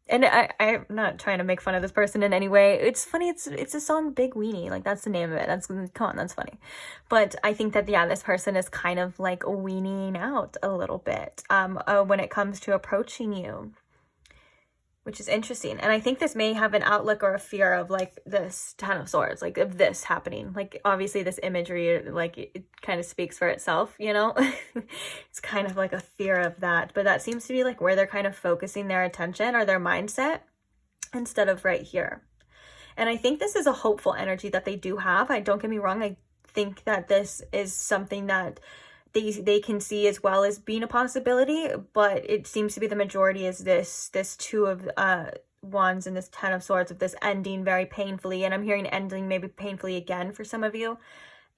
And I'm not trying to make fun of this person in any way. It's funny. It's a song, Big Weenie. Like, that's the name of it. Come on, that's funny. But I think that, yeah, this person is kind of like weaning out a little bit when it comes to approaching you, which is interesting. And I think this may have an outlook or a fear of like this Ten of Swords, like of this happening. Like, obviously this imagery, like it kind of speaks for itself, you know. It's kind of like a fear of that, but that seems to be like where they're kind of focusing their attention or their mindset instead of right here. And I think this is a hopeful energy that they do have. Don't get me wrong, I think that this is something that they can see as well as being a possibility, but it seems to be the majority is this Two of Wands and this Ten of Swords, of this ending very painfully. And I'm hearing ending maybe painfully again for some of you.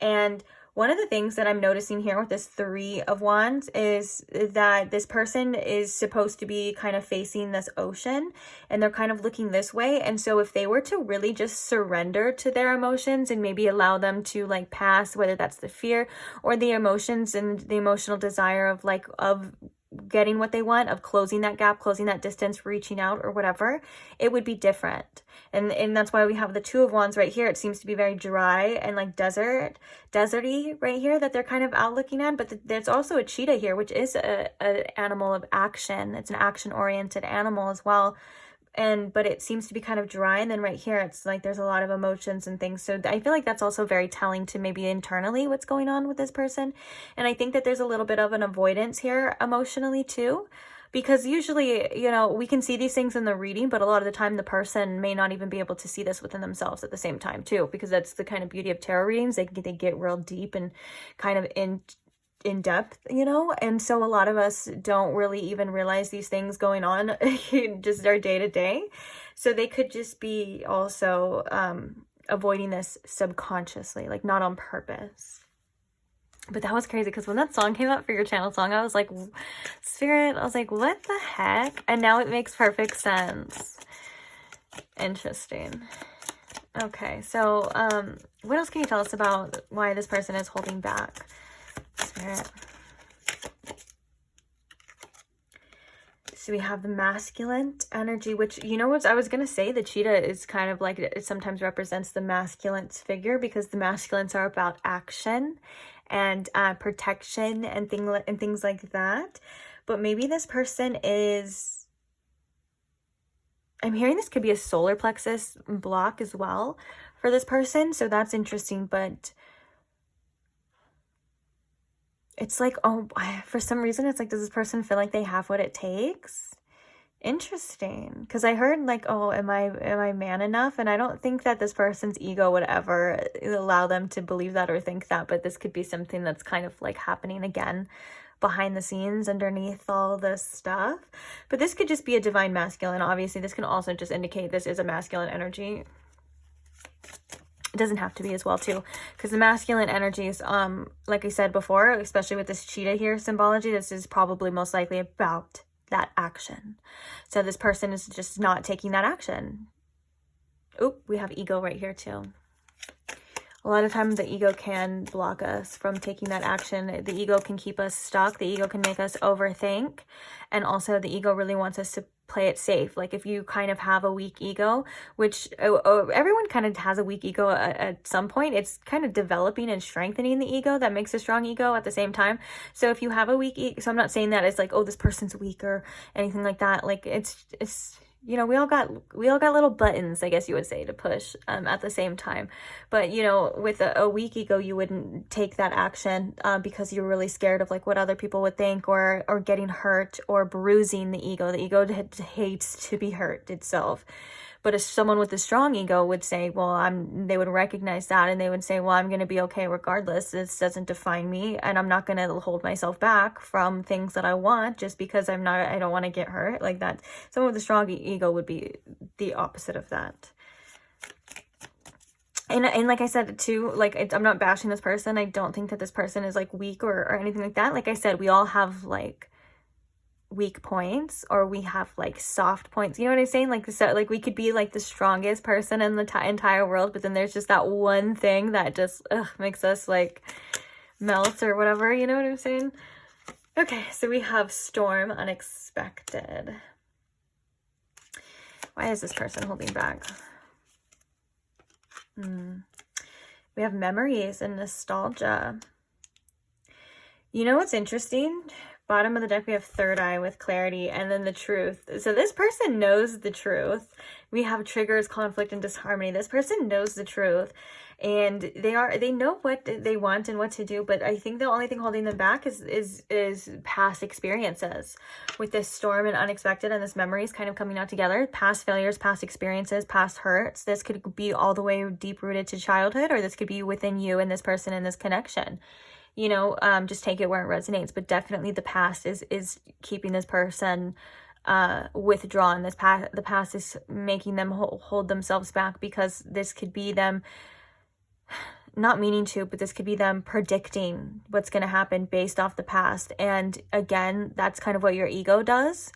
And one of the things that I'm noticing here with this Three of Wands is that this person is supposed to be kind of facing this ocean, and they're kind of looking this way. And so if they were to really just surrender to their emotions and maybe allow them to like pass, whether that's the fear or the emotions and the emotional desire of like, of getting what they want, of closing that gap, closing that distance, reaching out or whatever, it would be different. And that's why we have the Two of Wands right here. It seems to be very dry and like deserty right here that they're kind of out looking at. But there's also a cheetah here, which is an animal of action. It's an action oriented animal as well. But it seems to be kind of dry. And then right here, it's like there's a lot of emotions and things. So I feel like that's also very telling to maybe internally what's going on with this person. And I think that there's a little bit of an avoidance here emotionally too, because usually, you know, we can see these things in the reading, but a lot of the time the person may not even be able to see this within themselves at the same time too, because that's the kind of beauty of tarot readings. They get real deep and kind of in depth, you know. And so a lot of us don't really even realize these things going on in just our day to day. So they could just be also avoiding this subconsciously, like not on purpose. But that was crazy, because when that song came out for your channel song, I was like, Spirit, I was like, what the heck? And now it makes perfect sense. Interesting. Okay, so what else can you tell us about why this person is holding back? Spirit. So we have the masculine energy, which, you know what, I was going to say the cheetah is kind of like, it sometimes represents the masculine's figure, because the masculines are about action and protection and things like that. But maybe this person is, I'm hearing this could be a solar plexus block as well for this person. So that's interesting, but it's like, oh, for some reason, it's like, does this person feel like they have what it takes? Interesting. Because I heard like, oh, am I man enough? And I don't think that this person's ego would ever allow them to believe that or think that. But this could be something that's kind of like happening again behind the scenes underneath all this stuff. But this could just be a divine masculine. Obviously, this can also just indicate this is a masculine energy. It doesn't have to be as well too, because the masculine energies, like I said before, especially with this cheetah here symbology, this is probably most likely about that action. So this person is just not taking that action. Oop, we have ego right here too. A lot of times the ego can block us from taking that action. The ego can keep us stuck. The ego can make us overthink. And also the ego really wants us to play it safe. Like if you kind of have a weak ego, which everyone kind of has a weak ego at some point, it's kind of developing and strengthening the ego that makes a strong ego at the same time. So if you have a weak ego, so I'm not saying that it's like, oh, this person's weak or anything like that. Like it's you know, we all got little buttons, I guess you would say, to push at the same time. But, you know, with a weak ego, you wouldn't take that action because you're really scared of like what other people would think, or getting hurt or bruising the ego. The ego hates to be hurt itself. But if someone with a strong ego would say, well, they would recognize that, and they would say, well, I'm going to be okay regardless. This doesn't define me, and I'm not going to hold myself back from things that I want just because I don't want to get hurt like that. Someone with a strong ego would be the opposite of that. And like I said too, like I'm not bashing this person. I don't think that this person is like weak or anything like that. Like I said, we all have like weak points, or we have like soft points, you know what I'm saying? Like, so like we could be like the strongest person in the entire world, but then there's just that one thing that just makes us like melt or whatever, you know what I'm saying? Okay, so we have storm, unexpected. Why is this person holding back? We have memories and nostalgia. You know what's interesting? Bottom of the deck, we have third eye with clarity, and then the truth. So this person knows the truth. We have triggers, conflict, and disharmony. This person knows the truth, and they know what they want and what to do. But I think the only thing holding them back is past experiences. With this storm and unexpected, and this memories kind of coming out together. Past failures, past experiences, past hurts. This could be all the way deep rooted to childhood, or this could be within you and this person and this connection. You know, just take it where it resonates. But definitely the past is keeping this person withdrawn. The past is making them hold themselves back, because this could be them not meaning to, but this could be them predicting what's going to happen based off the past. And again, that's kind of what your ego does.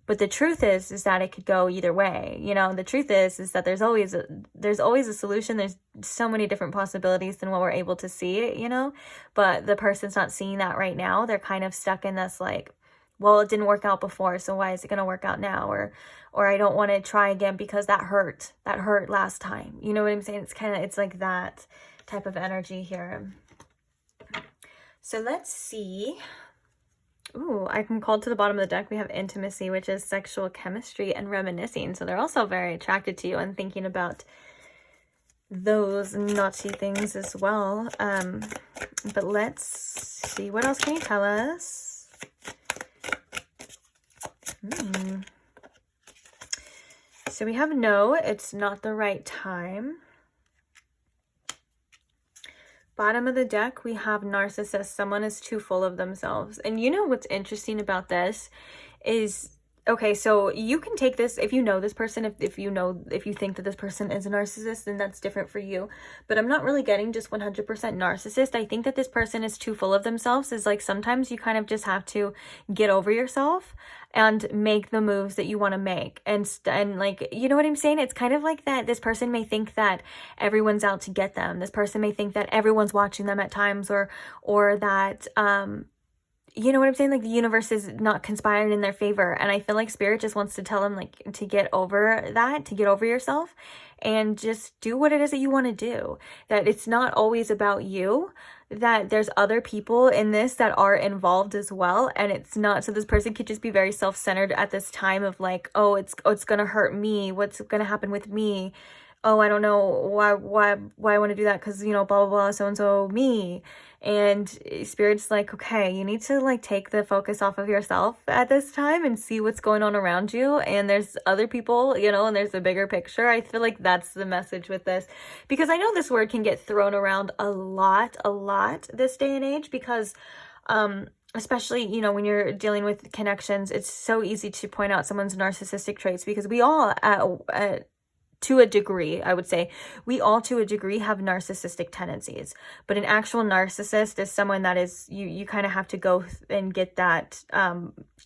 But the truth is that it could go either way. You know, the truth is that there's always a solution. There's so many different possibilities than what we're able to see, you know, but the person's not seeing that right now. They're kind of stuck in this like, well, it didn't work out before, so why is it going to work out now? Or I don't want to try again because that hurt last time. You know what I'm saying? It's like that type of energy here. So let's see. Ooh, I can call to the bottom of the deck. We have intimacy, which is sexual chemistry and reminiscing. So they're also very attracted to you and thinking about those naughty things as well. But let's see. What else can you tell us? So we have no, it's not the right time. Bottom of the deck, we have narcissist. Someone is too full of themselves. And you know what's interesting about this is, okay, so you can take this, if you know this person, if you think that this person is a narcissist, then that's different for you. But I'm not really getting just 100% narcissist. I think that this person is too full of themselves. Is like, sometimes you kind of just have to get over yourself and make the moves that you want to make. And like, you know what I'm saying? It's kind of like that. This person may think that everyone's out to get them. This person may think that everyone's watching them at times, or that, you know what I'm saying? Like, the universe is not conspiring in their favor. And I feel like spirit just wants to tell them, like, to get over that, to get over yourself and just do what it is that you want to do. That it's not always about you, that there's other people in this that are involved as well. And it's not, so this person could just be very self-centered at this time of like, oh, it's going to hurt me. What's going to happen with me? Oh, I don't know why I want to do that, because, you know, blah, blah, blah, so-and-so, me. And spirit's like, okay, you need to like take the focus off of yourself at this time and see what's going on around you. And there's other people, you know, and there's a bigger picture. I feel like that's the message with this, because I know this word can get thrown around a lot this day and age, because especially, you know, when you're dealing with connections, it's so easy to point out someone's narcissistic traits, because we all to a degree, I would say, we all to a degree have narcissistic tendencies. But an actual narcissist is someone that is, you kind of have to go and get that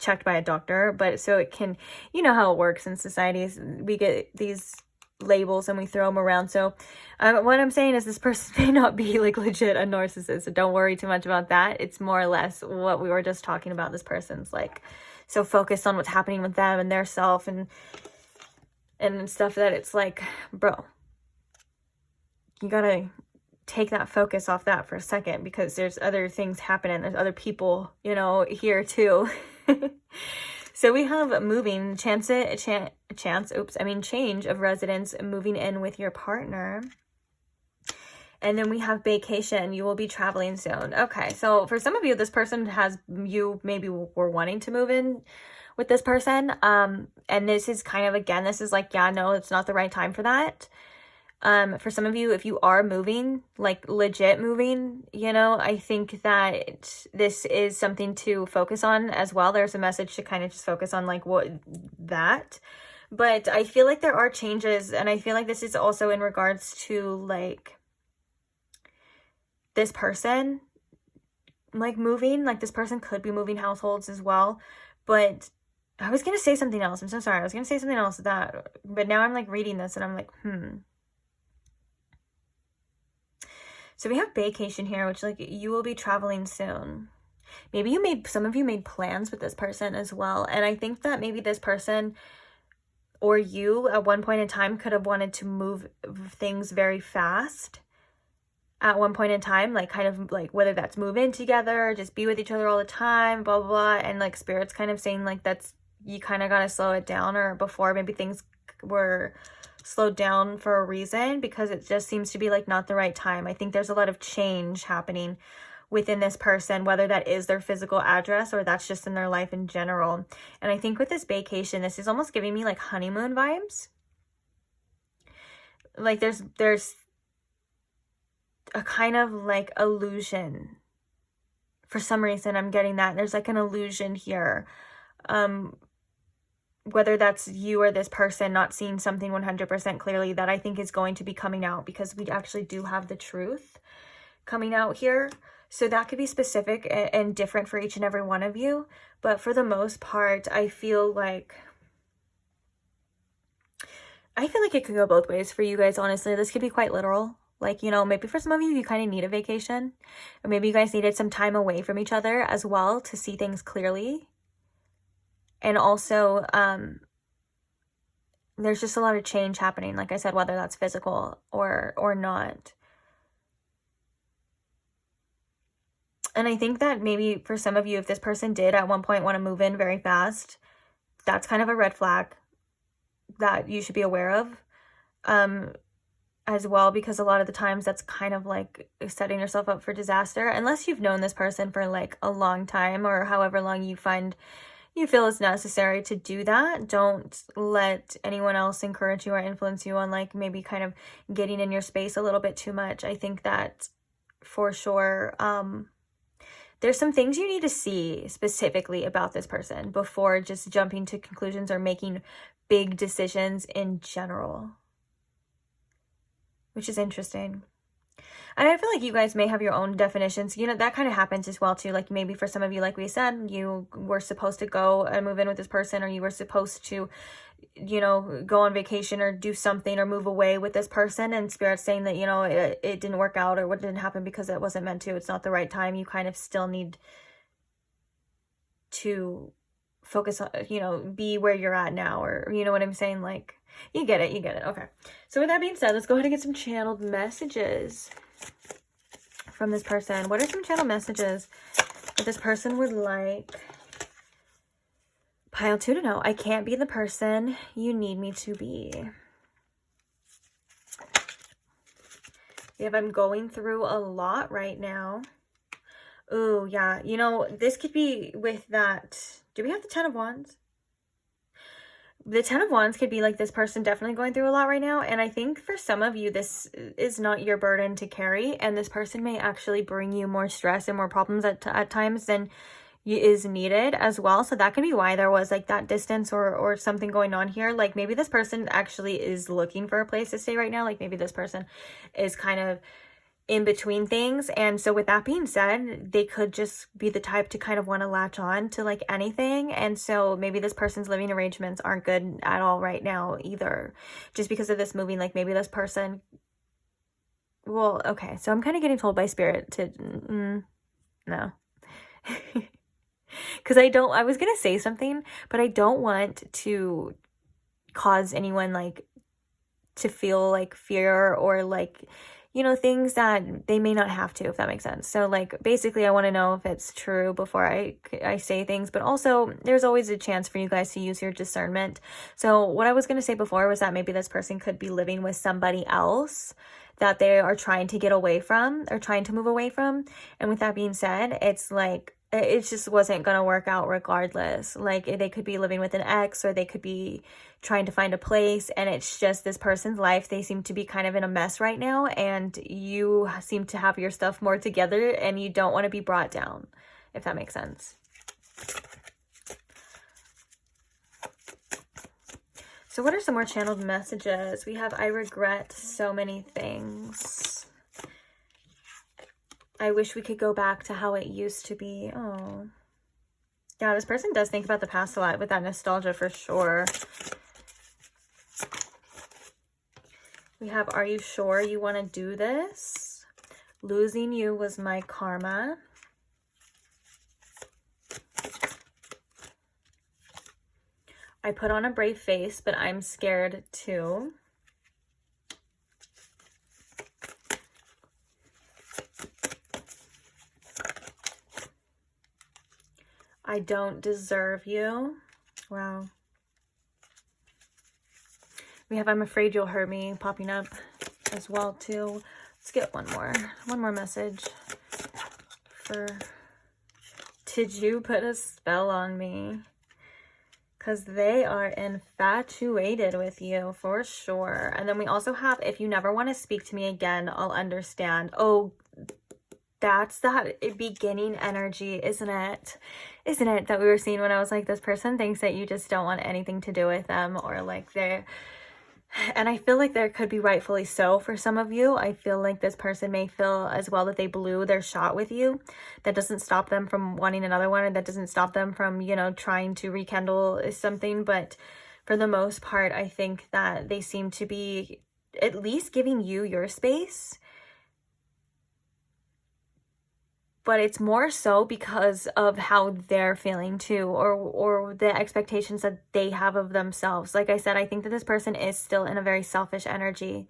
checked by a doctor. But so it can, you know how it works in societies. We get these labels and we throw them around. So what I'm saying is, this person may not be like legit a narcissist, so don't worry too much about that. It's more or less what we were just talking about. This person's like so focused on what's happening with them and their self and stuff, that it's like, bro, you gotta take that focus off that for a second, because there's other things happening. There's other people, you know, here too. So we have moving, change of residence, moving in with your partner. And then we have vacation. You will be traveling soon. Okay, so for some of you, this person you maybe were wanting to move in with this person. And this is kind of, again, this is like, yeah, no, it's not the right time for that. For some of you, if you are moving, like legit moving, you know, I think that this is something to focus on as well. There's a message to kind of just focus on like that. But I feel like there are changes, and I feel like this is also in regards to like this person, like moving, like this person could be moving households as well. But I was going to say something else. I'm so sorry. I was going to say something else but now I'm like reading this and I'm like, So we have vacation here, which like you will be traveling soon. Maybe some of you made plans with this person as well. And I think that maybe this person or you at one point in time could have wanted to move things very fast at one point in time, like kind of like whether that's move in together or just be with each other all the time, blah, blah, blah. And like Spirit's kind of saying like that's, you kind of got to slow it down, or before maybe things were slowed down for a reason, because it just seems to be like not the right time. I think there's a lot of change happening within this person, whether that is their physical address or that's just in their life in general. And I think with this vacation, this is almost giving me like honeymoon vibes. Like there's a kind of like illusion. For some reason, I'm getting that. There's like an illusion here. Whether that's you or this person not seeing something 100% clearly, that I think is going to be coming out, because we actually do have the truth coming out here. So that could be specific and different for each and every one of you. But for the most part, I feel like it could go both ways for you guys, honestly. This could be quite literal. Like, you know, maybe for some of you, you kind of need a vacation. Or maybe you guys needed some time away from each other as well to see things clearly. And also, there's just a lot of change happening, like I said, whether that's physical or not. And I think that maybe for some of you, if this person did at one point want to move in very fast, that's kind of a red flag that you should be aware of. As well, because a lot of the times that's kind of like setting yourself up for disaster, unless you've known this person for like a long time, or however long you feel it's necessary to do that. Don't let anyone else encourage you or influence you on like maybe kind of getting in your space a little bit too much. I think that for sure, there's some things you need to see specifically about this person before just jumping to conclusions or making big decisions in general, which is interesting. And I feel like you guys may have your own definitions. You know, that kind of happens as well too. Like maybe for some of you, like we said, you were supposed to go and move in with this person, or you were supposed to, you know, go on vacation or do something or move away with this person, and Spirit's saying that, you know, it didn't work out, or what didn't happen because it wasn't meant to. It's not the right time. You kind of still need to focus on, you know, be where you're at now, or you know what I'm saying? Like, you get it. Okay. So with that being said, let's go ahead and get some channeled messages from this person. What are some channel messages that this person would like pile 2 to know? I can't be the person you need me to be. If I'm going through a lot right now. Ooh, yeah. You know, this could be with that. Do we have the 10 of Wands? The 10 of Wands could be like this person definitely going through a lot right now. And I think for some of you, this is not your burden to carry. And this person may actually bring you more stress and more problems at times than is needed as well. So that could be why there was like that distance or something going on here. Like maybe this person actually is looking for a place to stay right now. Like maybe this person is kind of in between things. And so with that being said, they could just be the type to kind of want to latch on to like anything. And so maybe this person's living arrangements aren't good at all right now either, just because of this moving. Like maybe this person, well, okay, so I'm kind of getting told by Spirit to no. Because I was gonna say something, but I don't want to cause anyone like to feel like fear or like, you know, things that they may not have to, if that makes sense. So like basically I want to know if it's true before I say things, but also there's always a chance for you guys to use your discernment. So what I was going to say before was that maybe this person could be living with somebody else that they are trying to get away from or trying to move away from. And with that being said, it's like it just wasn't going to work out regardless. Like they could be living with an ex, or they could be trying to find a place, and it's just this person's life. They seem to be kind of in a mess right now, and you seem to have your stuff more together, and you don't want to be brought down, if that makes sense. So what are some more channeled messages? We have, I regret so many things. I wish we could go back to how it used to be. Oh. Yeah, this person does think about the past a lot with that nostalgia for sure. We have, are you sure you want to do this? Losing you was my karma. I put on a brave face, but I'm scared too. I don't deserve you. Wow. We have I'm afraid you'll hurt me popping up as well too. Let's get one more message for did you put a spell on me? Because they are infatuated with you for sure. And then we also have, if you never want to speak to me again, I'll understand. Oh, that's that beginning energy, isn't it? Isn't it that we were seeing when I was like, this person thinks that you just don't want anything to do with them, or like they're, and I feel like there could be rightfully so for some of you. I feel like this person may feel as well that they blew their shot with you. That doesn't stop them from wanting another one, and that doesn't stop them from, you know, trying to rekindle something. But for the most part, I think that they seem to be at least giving you your space. But it's more so because of how they're feeling too, or the expectations that they have of themselves. Like I said, I think that this person is still in a very selfish energy.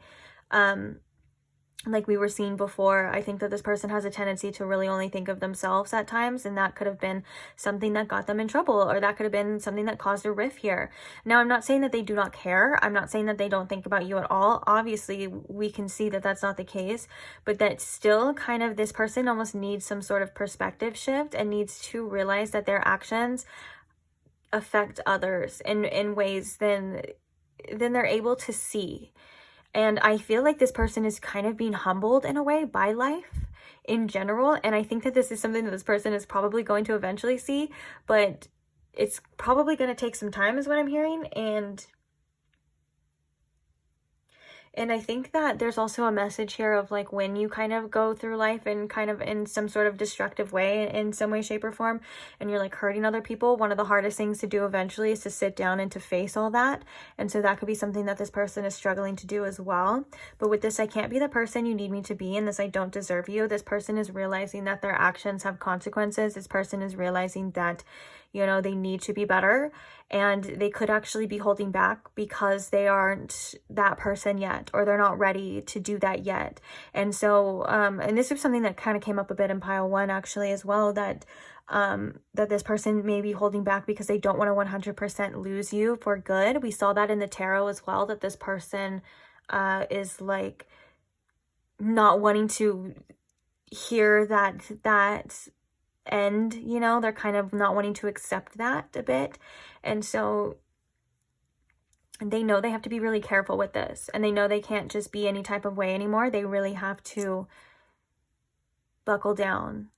Like we were seeing before, I think that this person has a tendency to really only think of themselves at times, and that could have been something that got them in trouble, or that could have been something that caused a rift here. Now, I'm not saying that they do not care. I'm not saying that they don't think about you at all. Obviously, we can see that that's not the case, but that still kind of this person almost needs some sort of perspective shift and needs to realize that their actions affect others in ways than they're able to see. And I feel like this person is kind of being humbled in a way by life in general. And I think that this is something that this person is probably going to eventually see, but it's probably going to take some time is what I'm hearing. And I think that there's also a message here of like when you kind of go through life and kind of in some sort of destructive way in some way, shape, or form, and you're like hurting other people, one of the hardest things to do eventually is to sit down and to face all that. And so that could be something that this person is struggling to do as well. But with this, I can't be the person you need me to be, and this, I don't deserve you. This person is realizing that their actions have consequences. This person is realizing that, you know, they need to be better, and they could actually be holding back because they aren't that person yet, or they're not ready to do that yet. And so, and this is something that kind of came up a bit in pile one actually as well, that that this person may be holding back because they don't want to 100% lose you for good. We saw that in the tarot as well, that this person is like not wanting to hear that end, you know, they're kind of not wanting to accept that a bit. And so they know they have to be really careful with this, and they know they can't just be any type of way anymore. They really have to buckle down.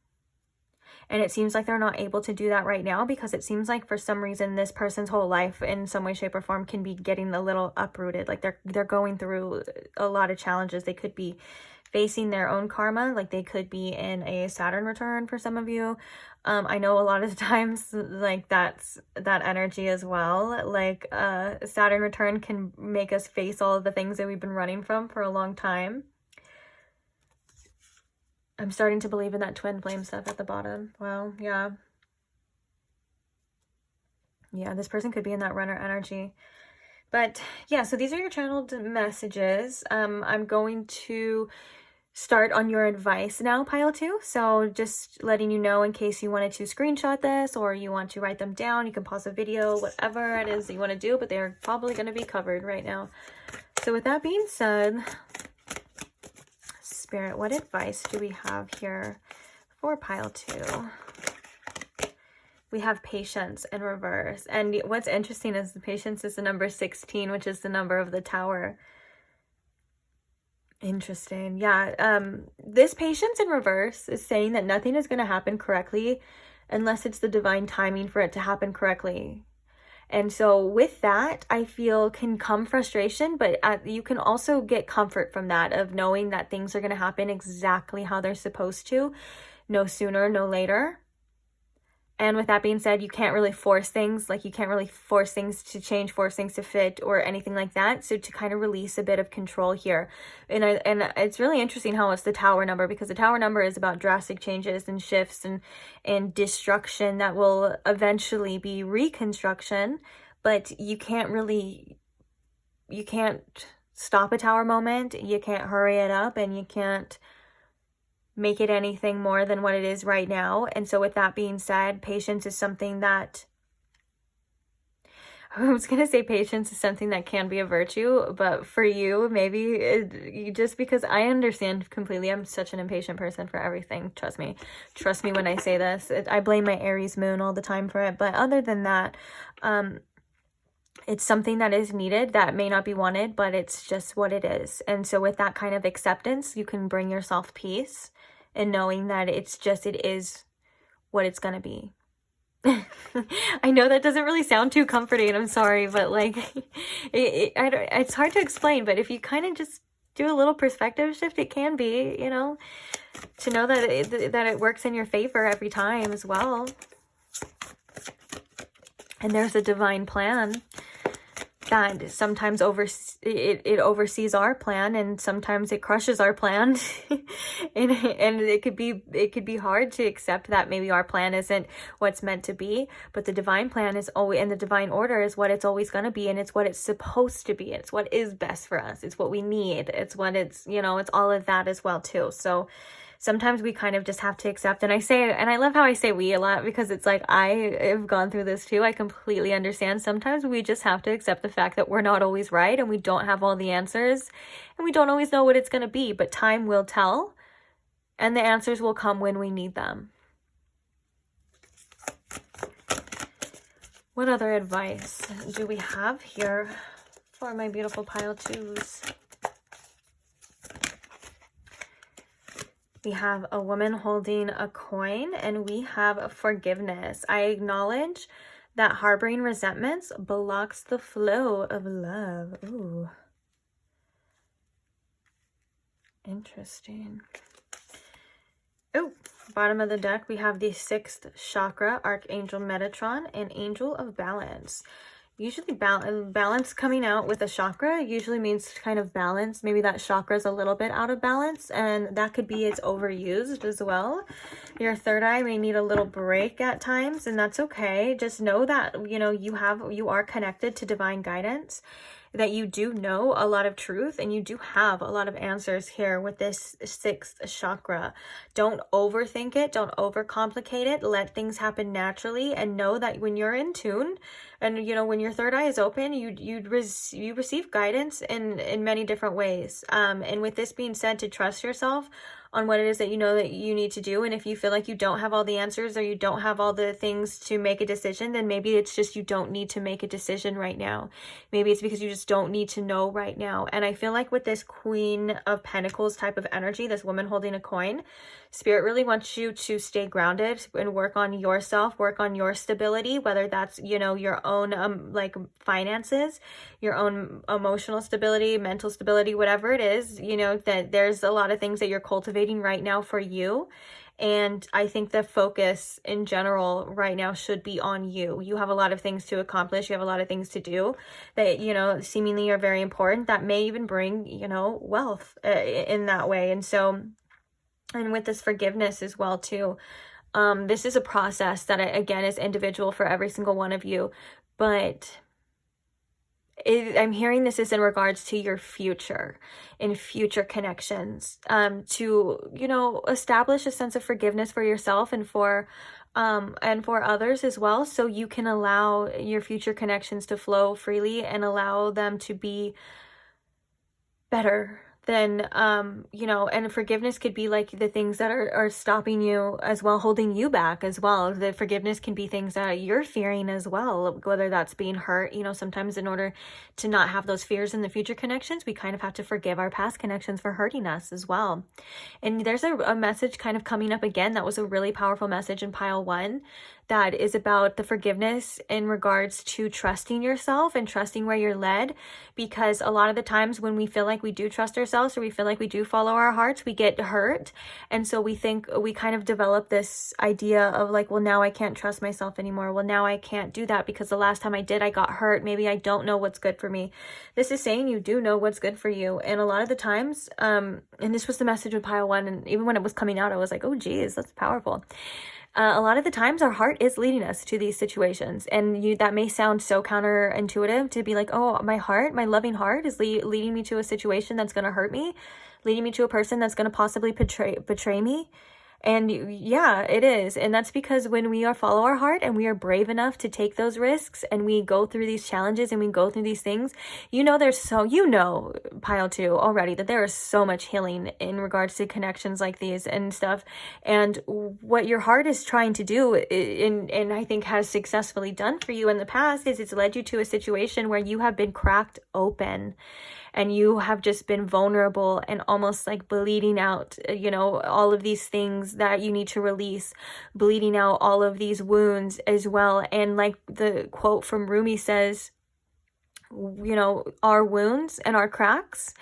And it seems like they're not able to do that right now, because it seems like for some reason this person's whole life in some way, shape, or form can be getting a little uprooted. Like they're going through a lot of challenges. They could be facing their own karma, like they could be in a Saturn return for some of you. I know a lot of the times like that's that energy as well. Like Saturn return can make us face all of the things that we've been running from for a long time. I'm starting to believe in that twin flame stuff at the bottom. Wow, yeah. Yeah, this person could be in that runner energy. But yeah, so these are your channeled messages. I'm going to start on your advice now, pile 2. So just letting you know, in case you wanted to screenshot this or you want to write them down, you can pause the video, whatever it is that you want to do, but they're probably going to be covered right now. So with that being said, Spirit, what advice do we have here for pile 2? We have patience in reverse. And what's interesting is the patience is the number 16, which is the number of the tower. Interesting. Yeah. This patience in reverse is saying that nothing is going to happen correctly unless it's the divine timing for it to happen correctly. And so with that, I feel can come frustration, but you can also get comfort from that, of knowing that things are going to happen exactly how they're supposed to, no sooner, no later. And with that being said, you can't really force things. Like you can't really force things to change, force things to fit, or anything like that. So to kind of release a bit of control here. And it's really interesting how it's the tower number, because the tower number is about drastic changes and shifts and destruction that will eventually be reconstruction. but you can't stop a tower moment. You can't hurry it up, and you can't make it anything more than what it is right now. And so with that being said, patience is something that, I was going to say patience is something that can be a virtue, but for you, maybe just because I understand completely. I'm such an impatient person for everything. Trust me when I say this. I blame my Aries moon all the time for it. But other than that, it's something that is needed, that may not be wanted, but it's just what it is. And so with that kind of acceptance, you can bring yourself peace and knowing that it is what it's going to be. I know that doesn't really sound too comforting. I'm sorry, but like, it's hard to explain, but if you kind of just do a little perspective shift, it can be, you know, to know that it works in your favor every time as well. And there's a divine plan that sometimes it oversees our plan, and sometimes it crushes our plan. and it could be hard to accept that maybe our plan isn't what's meant to be, but the divine plan is always, and the divine order is what it's always going to be, and it's what it's supposed to be. It's what is best for us. It's what we need. It's what it's, you know, it's all of that as well too. So sometimes we kind of just have to accept, and I love how I say we a lot, because it's like, I have gone through this too. I completely understand. Sometimes we just have to accept the fact that we're not always right, and we don't have all the answers, and we don't always know what it's going to be, but time will tell, and the answers will come when we need them. What other advice do we have here for my beautiful pile twos? We have a woman holding a coin, and we have forgiveness. I acknowledge that harboring resentments blocks the flow of love. Ooh. Interesting. Oh, bottom of the deck, we have the 6th chakra, Archangel Metatron, and Angel of Balance. Usually balance coming out with a chakra usually means kind of balance. Maybe that chakra is a little bit out of balance, and that could be it's overused as well. Your third eye may need a little break at times, and that's okay. Just know that, you know, you are connected to divine guidance, that you do know a lot of truth, and you do have a lot of answers here with this 6th chakra. Don't overthink it. Don't overcomplicate it. Let things happen naturally, and know that when you're in tune, and you know, when your third eye is open, you receive guidance in many different ways. And with this being said, to trust yourself on what it is that you know that you need to do. And if you feel like you don't have all the answers, or you don't have all the things to make a decision, then maybe it's just you don't need to make a decision right now. Maybe it's because you just don't need to know right now. And I feel like with this Queen of Pentacles type of energy, this woman holding a coin, Spirit really wants you to stay grounded and work on yourself, work on your stability, whether that's, you know, your own like finances, your own emotional stability, mental stability, whatever it is, you know, that there's a lot of things that you're cultivating right now for you. And I think the focus in general right now should be on you. You have a lot of things to accomplish. You have a lot of things to do that, you know, seemingly are very important, that may even bring, you know, wealth in that way. And so, and with this forgiveness as well too, this is a process that, again, is individual for every single one of you, but I'm hearing this is in regards to your future, in future connections, to, you know, establish a sense of forgiveness for yourself and for others as well, so you can allow your future connections to flow freely and allow them to be better than, you know, and forgiveness could be like the things that are stopping you as well, holding you back as well. The forgiveness can be things that you're fearing as well, whether that's being hurt. You know, sometimes in order to not have those fears in the future connections, we kind of have to forgive our past connections for hurting us as well. And there's a message kind of coming up again that was a really powerful message in pile 1, that is about the forgiveness in regards to trusting yourself and trusting where you're led, because a lot of the times when we feel like we do trust ourselves, or we feel like we do follow our hearts, we get hurt. And so we think, we kind of develop this idea of like, well, now I can't trust myself anymore. Well, now I can't do that because the last time I did, I got hurt. Maybe I don't know what's good for me. This is saying you do know what's good for you. And a lot of the times, and this was the message with pile 1, and even when it was coming out, I was like, oh geez, that's powerful. a lot of the times our heart is leading us to these situations, and that may sound so counterintuitive to be like, oh, my heart, my loving heart is leading me to a situation that's going to hurt me, leading me to a person that's going to possibly betray me. And yeah, it is. And that's because when we follow our heart and we are brave enough to take those risks and we go through these challenges and we go through these things, pile 2 already, that there is so much healing in regards to connections like these and stuff. And what your heart is trying to do, and I think has successfully done for you in the past, is it's led you to a situation where you have been cracked open. And you have just been vulnerable and almost like bleeding out, all of these things that you need to release, bleeding out all of these wounds as well. And like the quote from Rumi says, our wounds and our cracks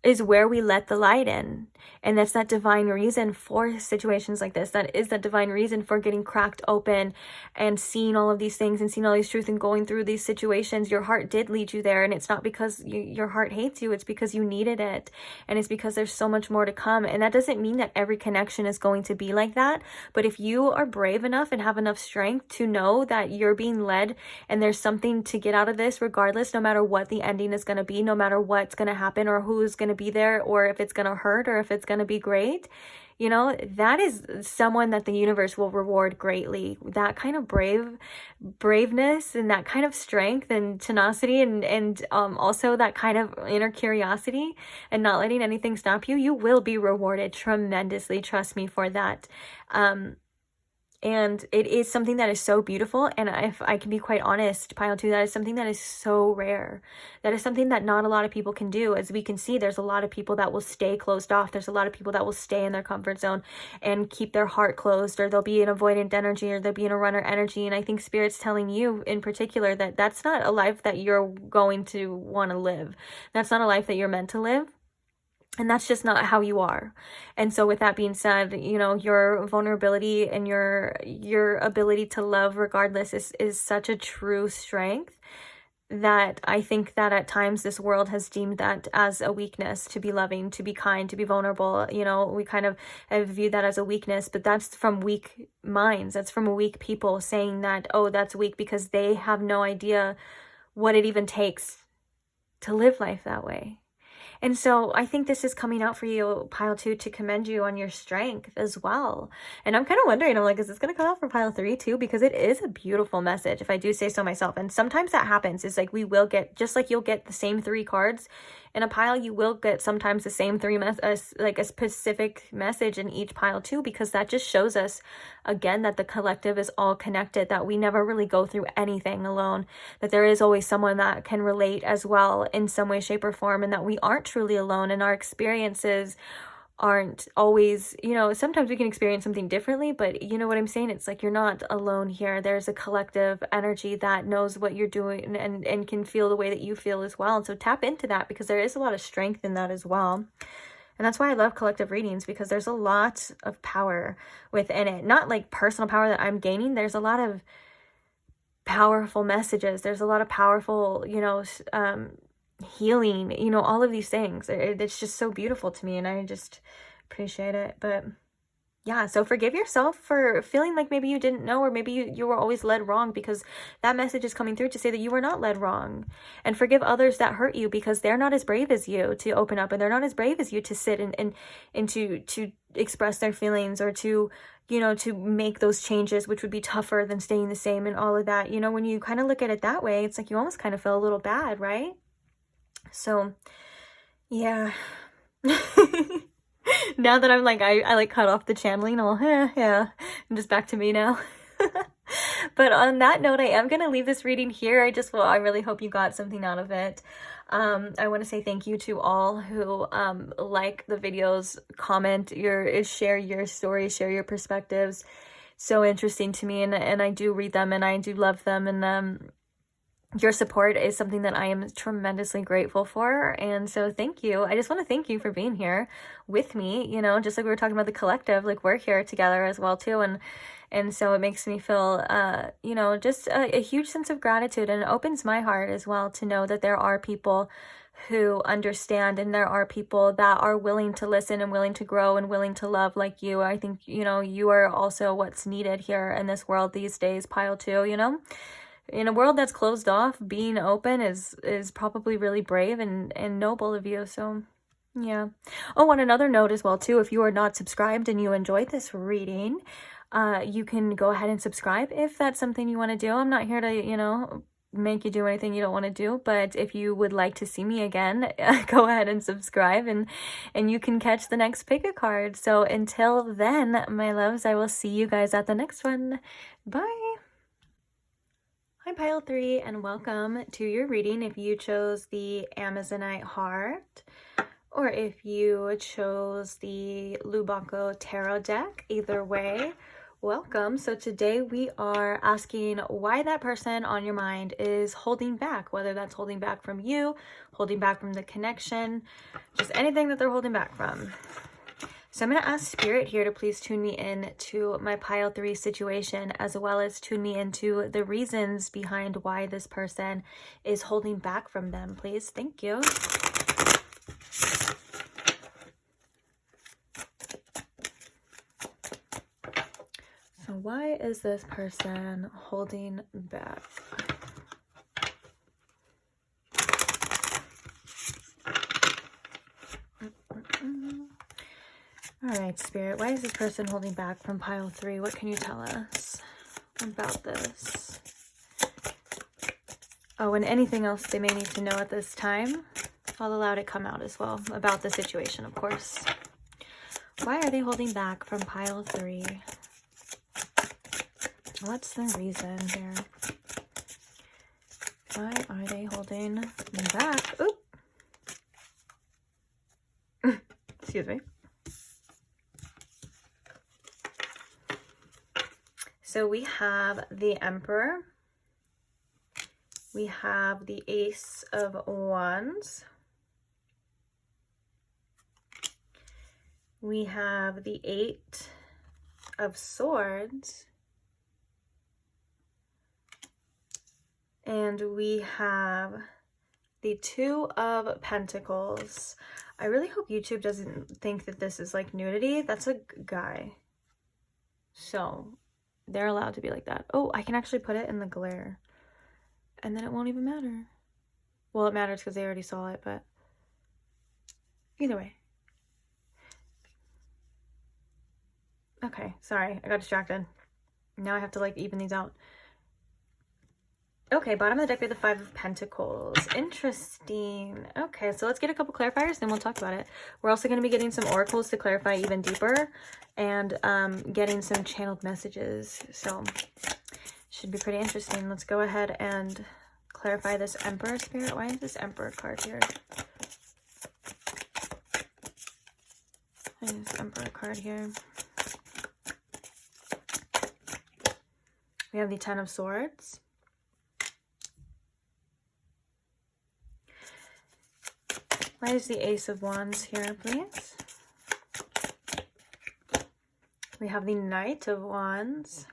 is where we let the light in. And that's that divine reason for situations like this. That is that divine reason for getting cracked open and seeing all of these things and seeing all these truth and going through these situations. Your heart did lead you there, and it's not because your heart hates you. It's because you needed it, and it's because there's so much more to come. And that doesn't mean that every connection is going to be like that, but if you are brave enough and have enough strength to know that you're being led and there's something to get out of this regardless, no matter what the ending is going to be, no matter what's going to happen or who's going to be there, or if it's going to hurt or if it's going to be great, that is someone that the universe will reward greatly. That kind of braveness and that kind of strength and tenacity and also that kind of inner curiosity and not letting anything stop you, you will be rewarded tremendously. Trust me for that. And it is something that is so beautiful. And if I can be quite honest, pile 2, that is something that is so rare. That is something that not a lot of people can do. As we can see, there's a lot of people that will stay closed off. There's a lot of people that will stay in their comfort zone and keep their heart closed, or they'll be in avoidant energy, or they'll be in a runner energy. And I think Spirit's telling you in particular that that's not a life that you're going to want to live. That's not a life that you're meant to live. And that's just not how you are. And so with that being said, your vulnerability and your ability to love regardless is such a true strength that I think that at times this world has deemed that as a weakness, to be loving, to be kind, to be vulnerable. We kind of have viewed that as a weakness, but that's from weak minds. That's from weak people saying that, oh, that's weak because they have no idea what it even takes to live life that way. And so I think this is coming out for you, pile 2, to commend you on your strength as well. And I'm kind of wondering, I'm like, is this going to come out for pile 3 too? Because it is a beautiful message, if I do say so myself. And sometimes that happens, is like we will get, just like you'll get the same 3 cards in a pile, you will get sometimes the same 3 like a specific message in each pile too, because that just shows us again that the collective is all connected, that we never really go through anything alone, that there is always someone that can relate as well in some way, shape, or form, and that we aren't truly alone, and our experiences aren't always, sometimes we can experience something differently, but you know what I'm saying? It's like you're not alone here. There's a collective energy that knows what you're doing and can feel the way that you feel as well. And so tap into that, because there is a lot of strength in that as well. And that's why I love collective readings, because there's a lot of power within it. Not like personal power that I'm gaining. There's a lot of powerful messages. There's a lot of powerful, healing, all of these things. It's just so beautiful to me, and I just appreciate it. But yeah, so forgive yourself for feeling like maybe you didn't know, or maybe you were always led wrong, because that message is coming through to say that you were not led wrong. And forgive others that hurt you, because they're not as brave as you to open up, and they're not as brave as you to sit and to express their feelings, or to to make those changes, which would be tougher than staying the same and all of that. When you kind of look at it that way, it's like you almost kind of feel a little bad, right? So yeah. Now that I'm like, I like cut off the channeling, yeah, I'm just back to me now. But on that note, I am going to leave this reading here. I really hope you got something out of it. I want to say thank you to all who like the videos, comment, share your stories, share your perspectives. So interesting to me, and I do read them, and I do love them, and your support is something that I am tremendously grateful for. And so thank you. I just want to thank you for being here with me, just like we were talking about the collective, like we're here together as well too. And so it makes me feel, you know, just a huge sense of gratitude, and it opens my heart as well to know that there are people who understand, and there are people that are willing to listen and willing to grow and willing to love like you. I think, you know, you are also what's needed here in this world these days, pile two, you know? In a world that's closed off, being open is probably really brave and noble of you. So yeah. Oh, on another note as well too, if you are not subscribed and you enjoyed this reading, you can go ahead and subscribe if that's something you want to do. I'm not here to, you know, make you do anything you don't want to do, but if you would like to see me again, go ahead and subscribe, and you can catch the next pick a card. So until then, my loves, I will see you guys at the next one. Bye. Hi pile 3, and welcome to your reading. If you chose the Amazonite heart, or if you chose the Lubanko tarot deck, either way, welcome. So today we are asking why that person on your mind is holding back, whether that's holding back from you, holding back from the connection, just anything that they're holding back from. So I'm going to ask Spirit here to please tune me in to my pile 3 situation, as well as tune me into the reasons behind why this person is holding back from them, please. Thank you. So why is this person holding back? All right, Spirit, why is this person holding back from pile 3? What can you tell us about this? Oh, and anything else they may need to know at this time, I'll allow it to come out as well, about the situation, of course. Why are they holding back from pile 3? What's the reason here? Why are they holding back? Oop. Excuse me. So we have the Emperor. We have the Ace of Wands. We have the 8 of Swords. And we have the 2 of Pentacles. I really hope YouTube doesn't think that this is like nudity. That's a guy. So they're allowed to be like that. Oh, I can actually put it in the glare. And then it won't even matter. Well, it matters because they already saw it, but either way. Okay, sorry. I got distracted. Now I have to like even these out. Okay, bottom of the deck we have the 5 of Pentacles. Interesting. Okay, so let's get a couple clarifiers, then we'll talk about it. We're also going to be getting some oracles to clarify even deeper, and getting some channeled messages. So, should be pretty interesting. Let's go ahead and clarify this Emperor, Spirit. Why is this Emperor card here? Why is this Emperor card here? We have the 10 of Swords. Why is the Ace of Wands here, please? We have the Knight of Wands.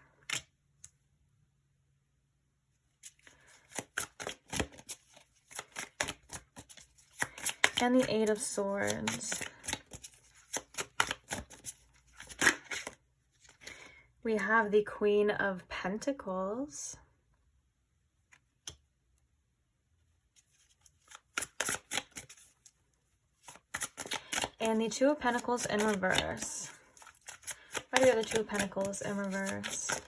And the 8 of Swords. We have the Queen of Pentacles. And the 2 of Pentacles in reverse. Why do we have the 2 of Pentacles in reverse?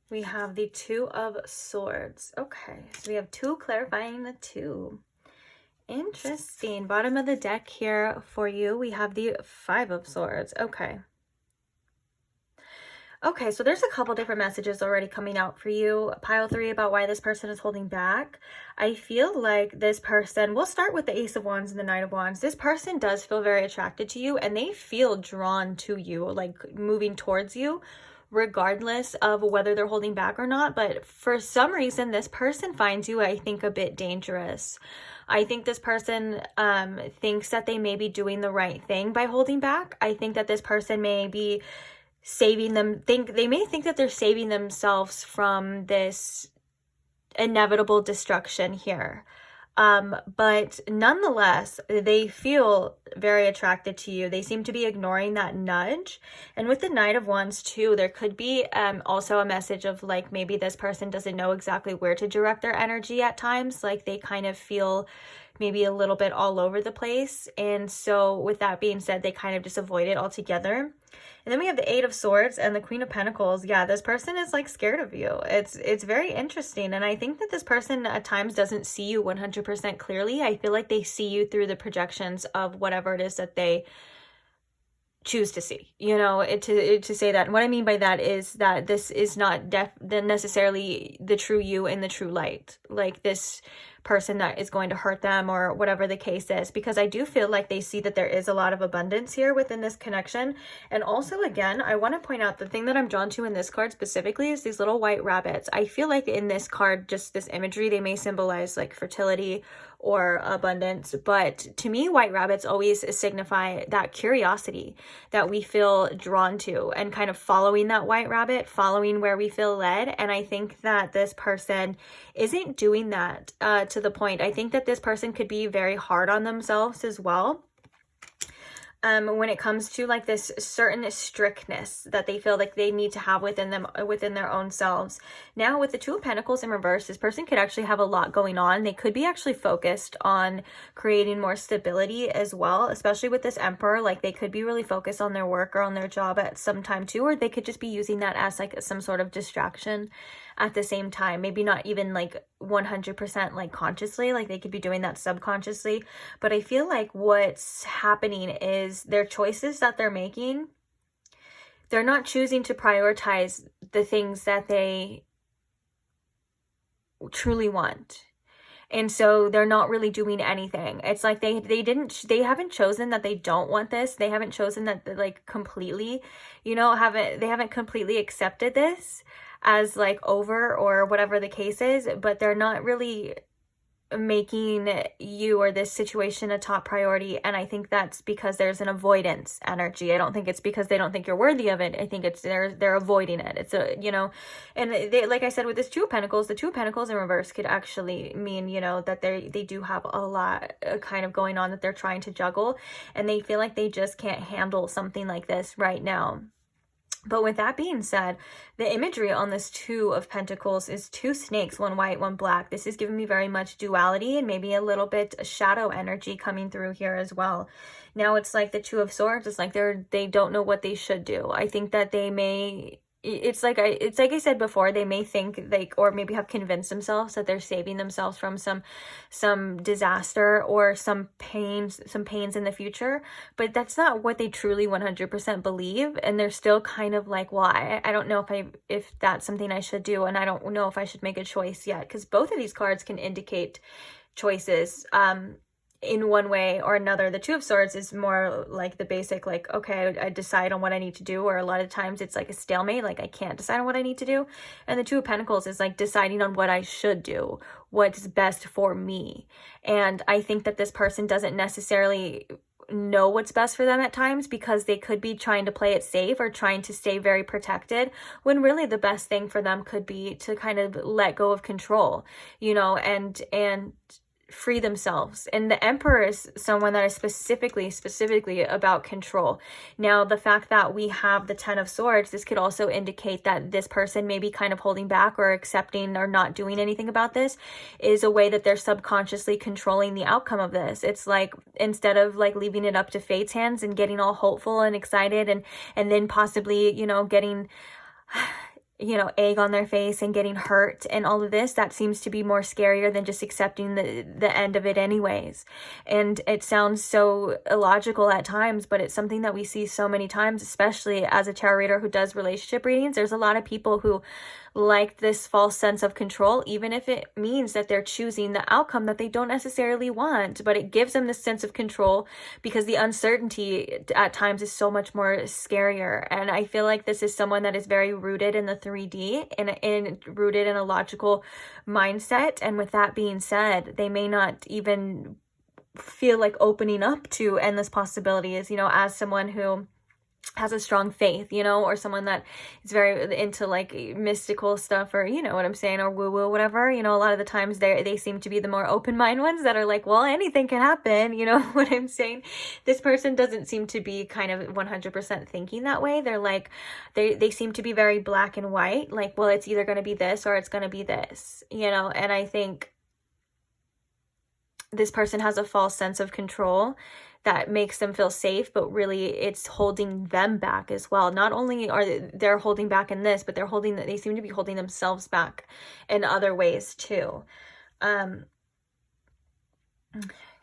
We have the 2 of Swords. Okay, so we have 2 clarifying the 2. Interesting. Bottom of the deck here for you, we have the 5 of Swords. Okay. Okay, so there's a couple different messages already coming out for you, pile 3, about why this person is holding back. I feel like this person, we'll start with the Ace of Wands and the Knight of Wands. This person does feel very attracted to you, and they feel drawn to you, like moving towards you regardless of whether they're holding back or not. But for some reason, this person finds you, I think, a bit dangerous. I think this person thinks that they may be doing the right thing by holding back. I think that this person may be they may think that they're saving themselves from this inevitable destruction here. But nonetheless, they feel very attracted to you. They seem to be ignoring that nudge. And with the Knight of Wands too, there could be also a message of like, maybe this person doesn't know exactly where to direct their energy at times. Like they kind of feel maybe a little bit all over the place. And so with that being said, they kind of just avoid it altogether. And then we have the Eight of Swords and the Queen of Pentacles. Yeah, this person is like scared of you. It's very interesting. And I think that this person at times doesn't see you 100% clearly. I feel like they see you through the projections of whatever it is that they choose to see, you know, to say that. And what I mean by that is that this is not necessarily the true you in the true light, like this person that is going to hurt them or whatever the case is, because I do feel like they see that there is a lot of abundance here within this connection. And also, again, I want to point out the thing that I'm drawn to in this card specifically is these little white rabbits. I feel like in this card, just this imagery, they may symbolize like fertility or abundance, but to me, white rabbits always signify that curiosity that we feel drawn to and kind of following that white rabbit, following where we feel led. And I think that this person isn't doing that to the point. I think that this person could be very hard on themselves as well. When it comes to like this certain strictness that they feel like they need to have within their own selves. Now with the Two of Pentacles in reverse, this person could actually have a lot going on. They could be actually focused on creating more stability as well, especially with this Emperor. Like they could be really focused on their work or on their job at some time too, or they could just be using that as like some sort of distraction at the same time. Maybe not even like 100% like consciously, like they could be doing that subconsciously. But I feel like what's happening is their choices that they're making, they're not choosing to prioritize the things that they truly want. And so they're not really doing anything. It's like they haven't chosen that they don't want this. They haven't chosen that like completely, you know, they haven't completely accepted this as like over or whatever the case is, but they're not really making you or this situation a top priority. And I think that's because there's an avoidance energy. I don't think it's because they don't think you're worthy of it. I think it's they're avoiding it. It's a, you know, and they, like I said, with this Two of Pentacles, the Two of Pentacles in reverse could actually mean, you know, that they do have a lot kind of going on that they're trying to juggle, and they feel like they just can't handle something like this right now. But with that being said, the imagery on this Two of Pentacles is two snakes, one white, one black. This is giving me very much duality and maybe a little bit shadow energy coming through here as well. Now it's like the Two of Swords. It's like they don't know what they should do. I think that they may... It's like I said before, they may think like, or maybe have convinced themselves that they're saving themselves from some disaster or some pains in the future, but that's not what they truly 100% believe. And they're still kind of like, well, I don't know if that's something I should do, and I don't know if I should make a choice yet, because both of these cards can indicate choices in one way or another. The Two of Swords is more like the basic, like, okay, I decide on what I need to do, or a lot of times it's like a stalemate, like I can't decide on what I need to do. And the Two of Pentacles is like deciding on what I should do, what's best for me. And I think that this person doesn't necessarily know what's best for them at times, because they could be trying to play it safe or trying to stay very protected, when really the best thing for them could be to kind of let go of control, you know, and free themselves. And the Emperor is someone that is specifically about control. Now, the fact that we have the Ten of Swords, this could also indicate that this person may be kind of holding back or accepting or not doing anything about this, is a way that they're subconsciously controlling the outcome of this. It's like, instead of like leaving it up to fate's hands and getting all hopeful and excited and then possibly, you know, getting you know, egg on their face and getting hurt and all of this, that seems to be more scarier than just accepting the end of it anyways. And it sounds so illogical at times, but it's something that we see so many times, especially as a tarot reader who does relationship readings. There's a lot of people who like this false sense of control, even if it means that they're choosing the outcome that they don't necessarily want, but it gives them this sense of control because the uncertainty at times is so much more scarier. And I feel like this is someone that is very rooted in the 3D and rooted in a logical mindset. And with that being said, they may not even feel like opening up to endless possibilities, you know, as someone who has a strong faith, you know, or someone that is very into like mystical stuff, or you know what I'm saying, or woo woo, whatever. You know, a lot of the times they seem to be the more open mind ones that are like, well, anything can happen, you know what I'm saying. This person doesn't seem to be kind of 100% thinking that way. They're like, they seem to be very black and white, like, well, it's either going to be this or it's going to be this, you know. And I think this person has a false sense of control that makes them feel safe, but really it's holding them back as well. Not only are they're holding back in this, but they seem to be holding themselves back in other ways too.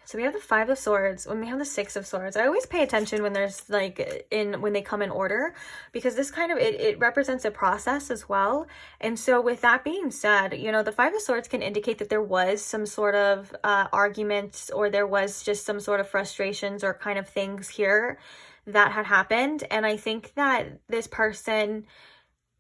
So we have the 5 of Swords. When we have the 6 of Swords, I always pay attention when there's like when they come in order, because this kind of, it represents a process as well. And so with that being said, you know, the 5 of Swords can indicate that there was some sort of arguments, or there was just some sort of frustrations or kind of things here that had happened. And I think that this person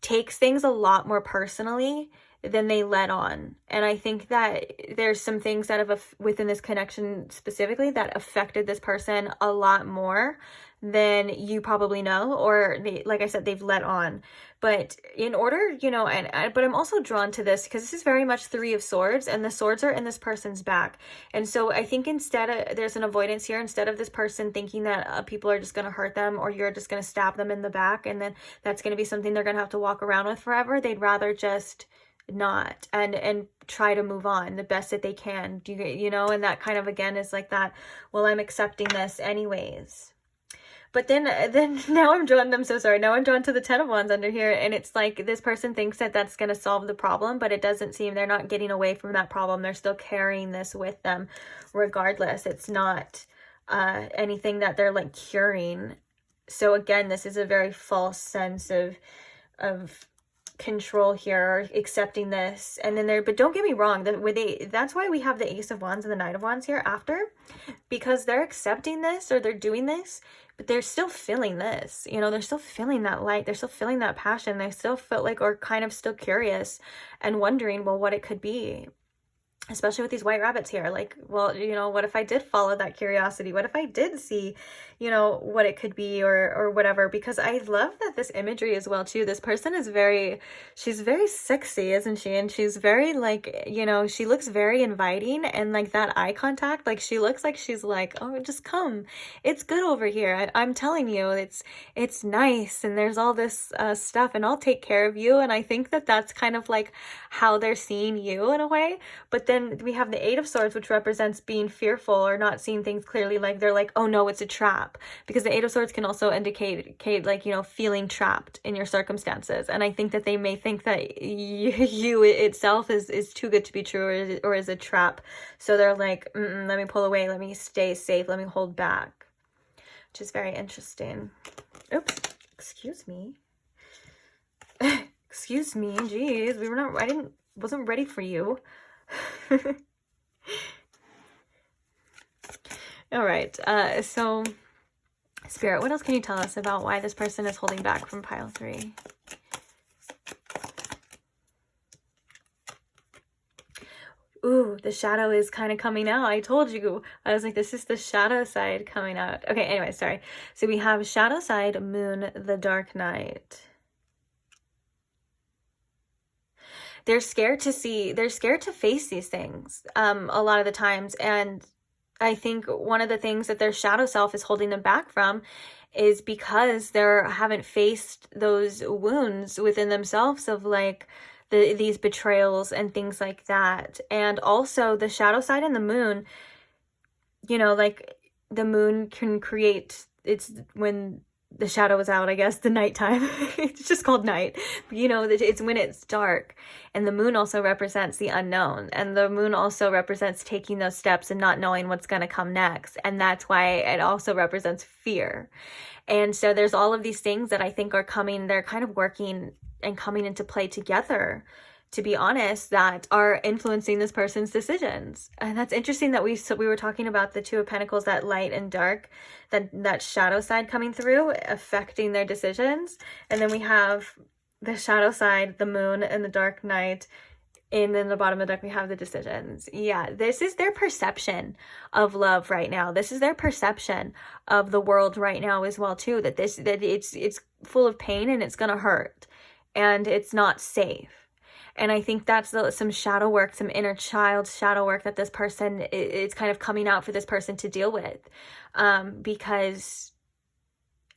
takes things a lot more personally than they let on. And I think that there's some things that have within this connection specifically that affected this person a lot more than you probably know, or like I said, they've let on. But in order, you know, but I'm also drawn to this because this is very much 3 of Swords, and the swords are in this person's back. And so I think there's an avoidance here. Instead of this person thinking that people are just going to hurt them, or you're just going to stab them in the back, and then that's going to be something they're going to have to walk around with forever, they'd rather just not and try to move on the best that they can. You know, and that kind of, again, is like that, well, I'm accepting this anyways. But then now I'm drawn to the 10 of Wands under here, and it's like this person thinks that that's going to solve the problem, but it doesn't seem. They're not getting away from that problem. They're still carrying this with them regardless. It's not anything that they're like curing. So again, this is a very false sense of control here, or accepting this. And then but don't get me wrong, that's why we have the Ace of Wands and the Knight of Wands here after, because they're accepting this, or they're doing this, but they're still feeling this, you know, they're still feeling that light, they're still feeling that passion, they still feel like, or kind of still curious and wondering, well, what it could be. Especially with these white rabbits here, like, well, you know, what if I did follow that curiosity? What if I did see, you know, what it could be, or whatever? Because I love that this imagery as well too. This person is she's very sexy, isn't she? And she's very like, you know, she looks very inviting, and like that eye contact, like she looks like she's like, oh, just come, it's good over here. I'm telling you, it's nice, and there's all this stuff, and I'll take care of you. And I think that that's kind of like how they're seeing you in a way. But then we have the 8 of Swords, which represents being fearful or not seeing things clearly. Like they're like, oh no, it's a trap. Because the 8 of Swords can also indicate like, you know, feeling trapped in your circumstances. And I think that they may think that you itself is too good to be true, or is a trap. So they're like, let me pull away, let me stay safe, let me hold back. Which is very interesting. Oops, excuse me. Excuse me, geez, wasn't ready for you. All right, so Spirit, what else can you tell us about why this person is holding back from pile 3? Ooh, the shadow is kind of coming out. I told you. I was like, this is the shadow side coming out. Okay, anyway, sorry. So we have shadow side, moon, the dark night. They're scared to face these things a lot of the times. And I think one of the things that their shadow self is holding them back from is because they haven't faced those wounds within themselves of like these betrayals and things like that. And also the shadow side and the moon, you know, like the moon can create, it's when the shadow is out, I guess, the nighttime. It's just called night. But, you know, it's when it's dark. And the moon also represents the unknown. And the moon also represents taking those steps and not knowing what's going to come next. And that's why it also represents fear. And so there's all of these things that I think are coming, they're kind of working and coming into play together, to be honest, that are influencing this person's decisions. And that's interesting that we were talking about the Two of Pentacles, that light and dark, that shadow side coming through, affecting their decisions. And then we have the shadow side, the moon, and the dark night. And then the bottom of the deck, we have the decisions. Yeah, this is their perception of love right now. This is their perception of the world right now as well, too. That it's full of pain and it's gonna hurt, and it's not safe. And I think that's some shadow work, some inner child shadow work that this person is kind of coming out for this person to deal with. Because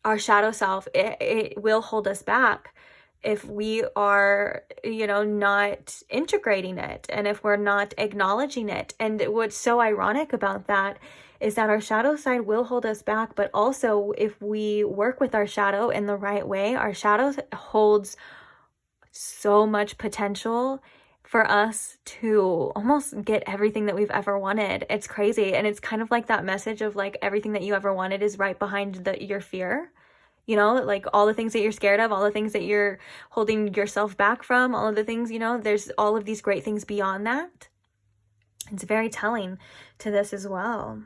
our shadow self, it will hold us back if we are, you know, not integrating it, and if we're not acknowledging it. And what's so ironic about that is that our shadow side will hold us back, but also if we work with our shadow in the right way, our shadow holds so much potential for us to almost get everything that we've ever wanted. It's crazy. And it's kind of like that message of like, everything that you ever wanted is right behind your fear. You know, like all the things that you're scared of, all the things that you're holding yourself back from, all of the things, you know, there's all of these great things beyond that. It's very telling to this as well.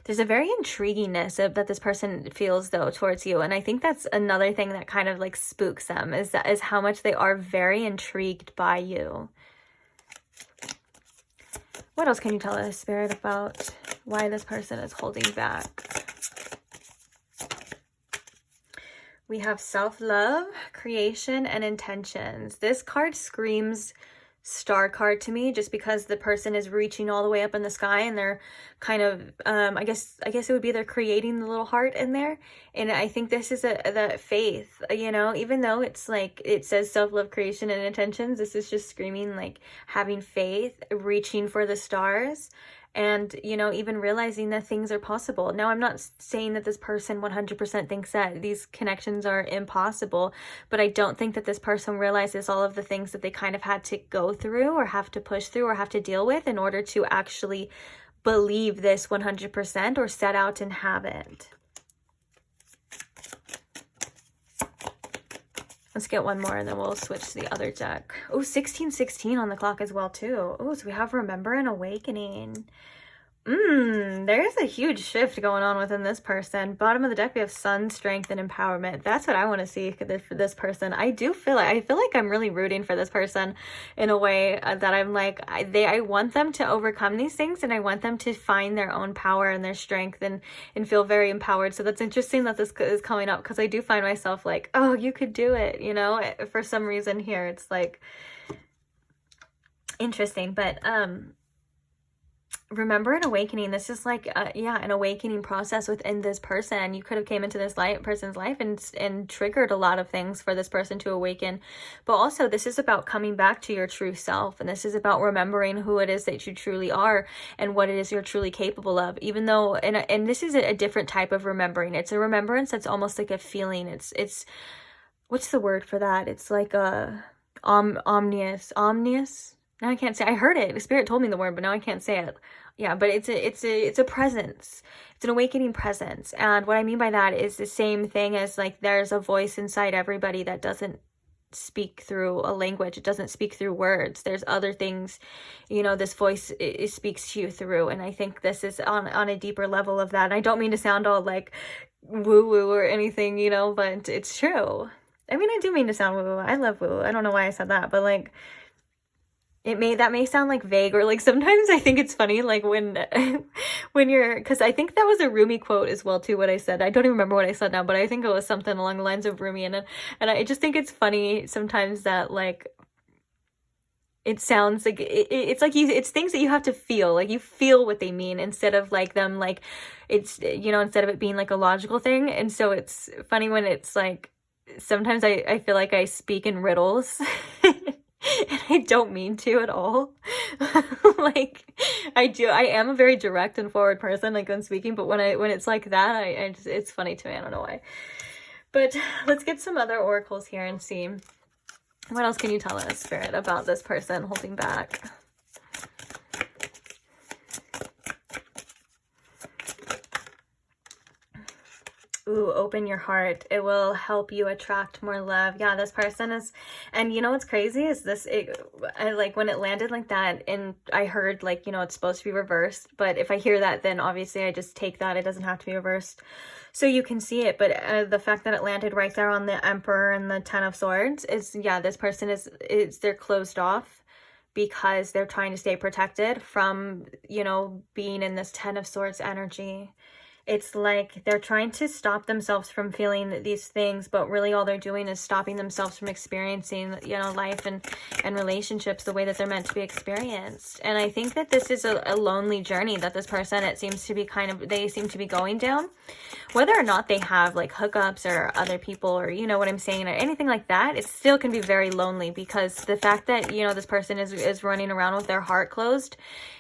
There's a very intriguingness that this person feels, though, towards you. And I think that's another thing that kind of like spooks them, is how much they are very intrigued by you. What else can you tell us, Spirit, about why this person is holding back? We have self-love, creation, and intentions. This card screams star card to me, just because the person is reaching all the way up in the sky, and they're kind of I guess it would be they're creating the little heart in there. And I think this is the faith, you know, even though it's like it says self-love, creation, and intentions, this is just screaming like having faith, reaching for the stars, and, you know, even realizing that things are possible. Now, I'm not saying that this person 100% thinks that these connections are impossible, but I don't think that this person realizes all of the things that they kind of had to go through, or have to push through, or have to deal with in order to actually believe this 100%, or set out and have it. Let's get one more and then we'll switch to the other deck. Oh, 1616 on the clock as well, too. Oh, so we have Remember and Awakening. There's a huge shift going on within this person. Bottom of the deck, we have Sun, Strength, and Empowerment. That's what I want to see for this person. I feel like I'm really rooting for this person in a way that I'm like, I want them to overcome these things, and I want them to find their own power and their strength, and feel very empowered. So that's interesting that this is coming up, because I do find myself like, oh, you could do it, you know, for some reason here. It's like interesting, but Remember and Awakening, this is like an awakening process within this person. You could have came into this person's life and triggered a lot of things for this person to awaken, but also this is about coming back to your true self, and this is about remembering who it is that you truly are and what it is you're truly capable of. Even though, and this is a different type of remembering. It's a remembrance that's almost like a feeling. It's what's the word for that? It's like a omnious. Now I can't say. I heard it. The Spirit told me the word, but now I can't say it. Yeah, but it's a presence. It's an awakening presence. And what I mean by that is the same thing as like there's a voice inside everybody that doesn't speak through a language. It doesn't speak through words. There's other things, you know, this voice it speaks to you through. And I think this is on a deeper level of that. And I don't mean to sound all like woo-woo or anything, you know, but it's true. I mean, I do mean to sound woo-woo. I love woo-woo. I don't know why I said that, but like that may sound like vague, or like sometimes I think it's funny, like when you're, because I think that was a Rumi quote as well too, what I said. I don't even remember what I said now, but I think it was something along the lines of Rumi, and I just think it's funny sometimes that like it sounds like it's like it's things that you have to feel, like you feel what they mean, instead of like them like it's, you know, instead of it being like a logical thing. And so it's funny when it's like sometimes I feel like I speak in riddles. And I don't mean to at all, Like, I am a very direct and forward person, like, when speaking, but when it's like that, I just, it's funny to me. I don't know why. But let's get some other oracles here and see. What else can you tell us, Spirit, about this person holding back? Ooh, open your heart. It will help you attract more love. Yeah, this person is, and you know what's crazy is this, I like when it landed like that, and I heard like, you know, it's supposed to be reversed, but if I hear that, then obviously I just take that. It doesn't have to be reversed. So you can see it, but the fact that it landed right there on the Emperor and the Ten of Swords is, yeah, this person they're closed off because they're trying to stay protected from, you know, being in this Ten of Swords energy. It's like they're trying to stop themselves from feeling these things, but really all they're doing is stopping themselves from experiencing, you know, life and relationships the way that they're meant to be experienced. And I think that this is a lonely journey that this person, it seems to be they seem to be going down. Whether or not they have like hookups or other people, or you know what I'm saying, or anything like that, it still can be very lonely, because the fact that, you know, this person is running around with their heart closed,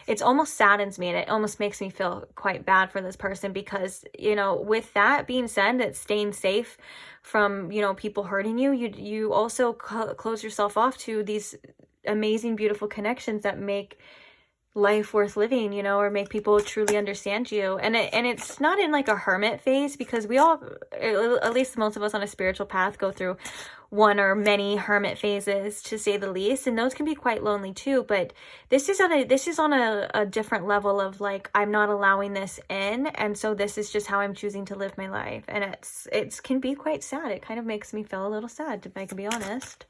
it almost saddens me, and it almost makes me feel quite bad for this person, because, you know, with that being said, that staying safe from, you know, people hurting you, you also close yourself off to these amazing, beautiful connections that make life worth living, you know, or make people truly understand you. And it's not in like a hermit phase, because we all, at least most of us on a spiritual path, go through one or many hermit phases, to say the least, and those can be quite lonely too. But this is on a different level of like, I'm not allowing this in, and so this is just how I'm choosing to live my life. And it can be quite sad. It kind of makes me feel a little sad, if I can be honest.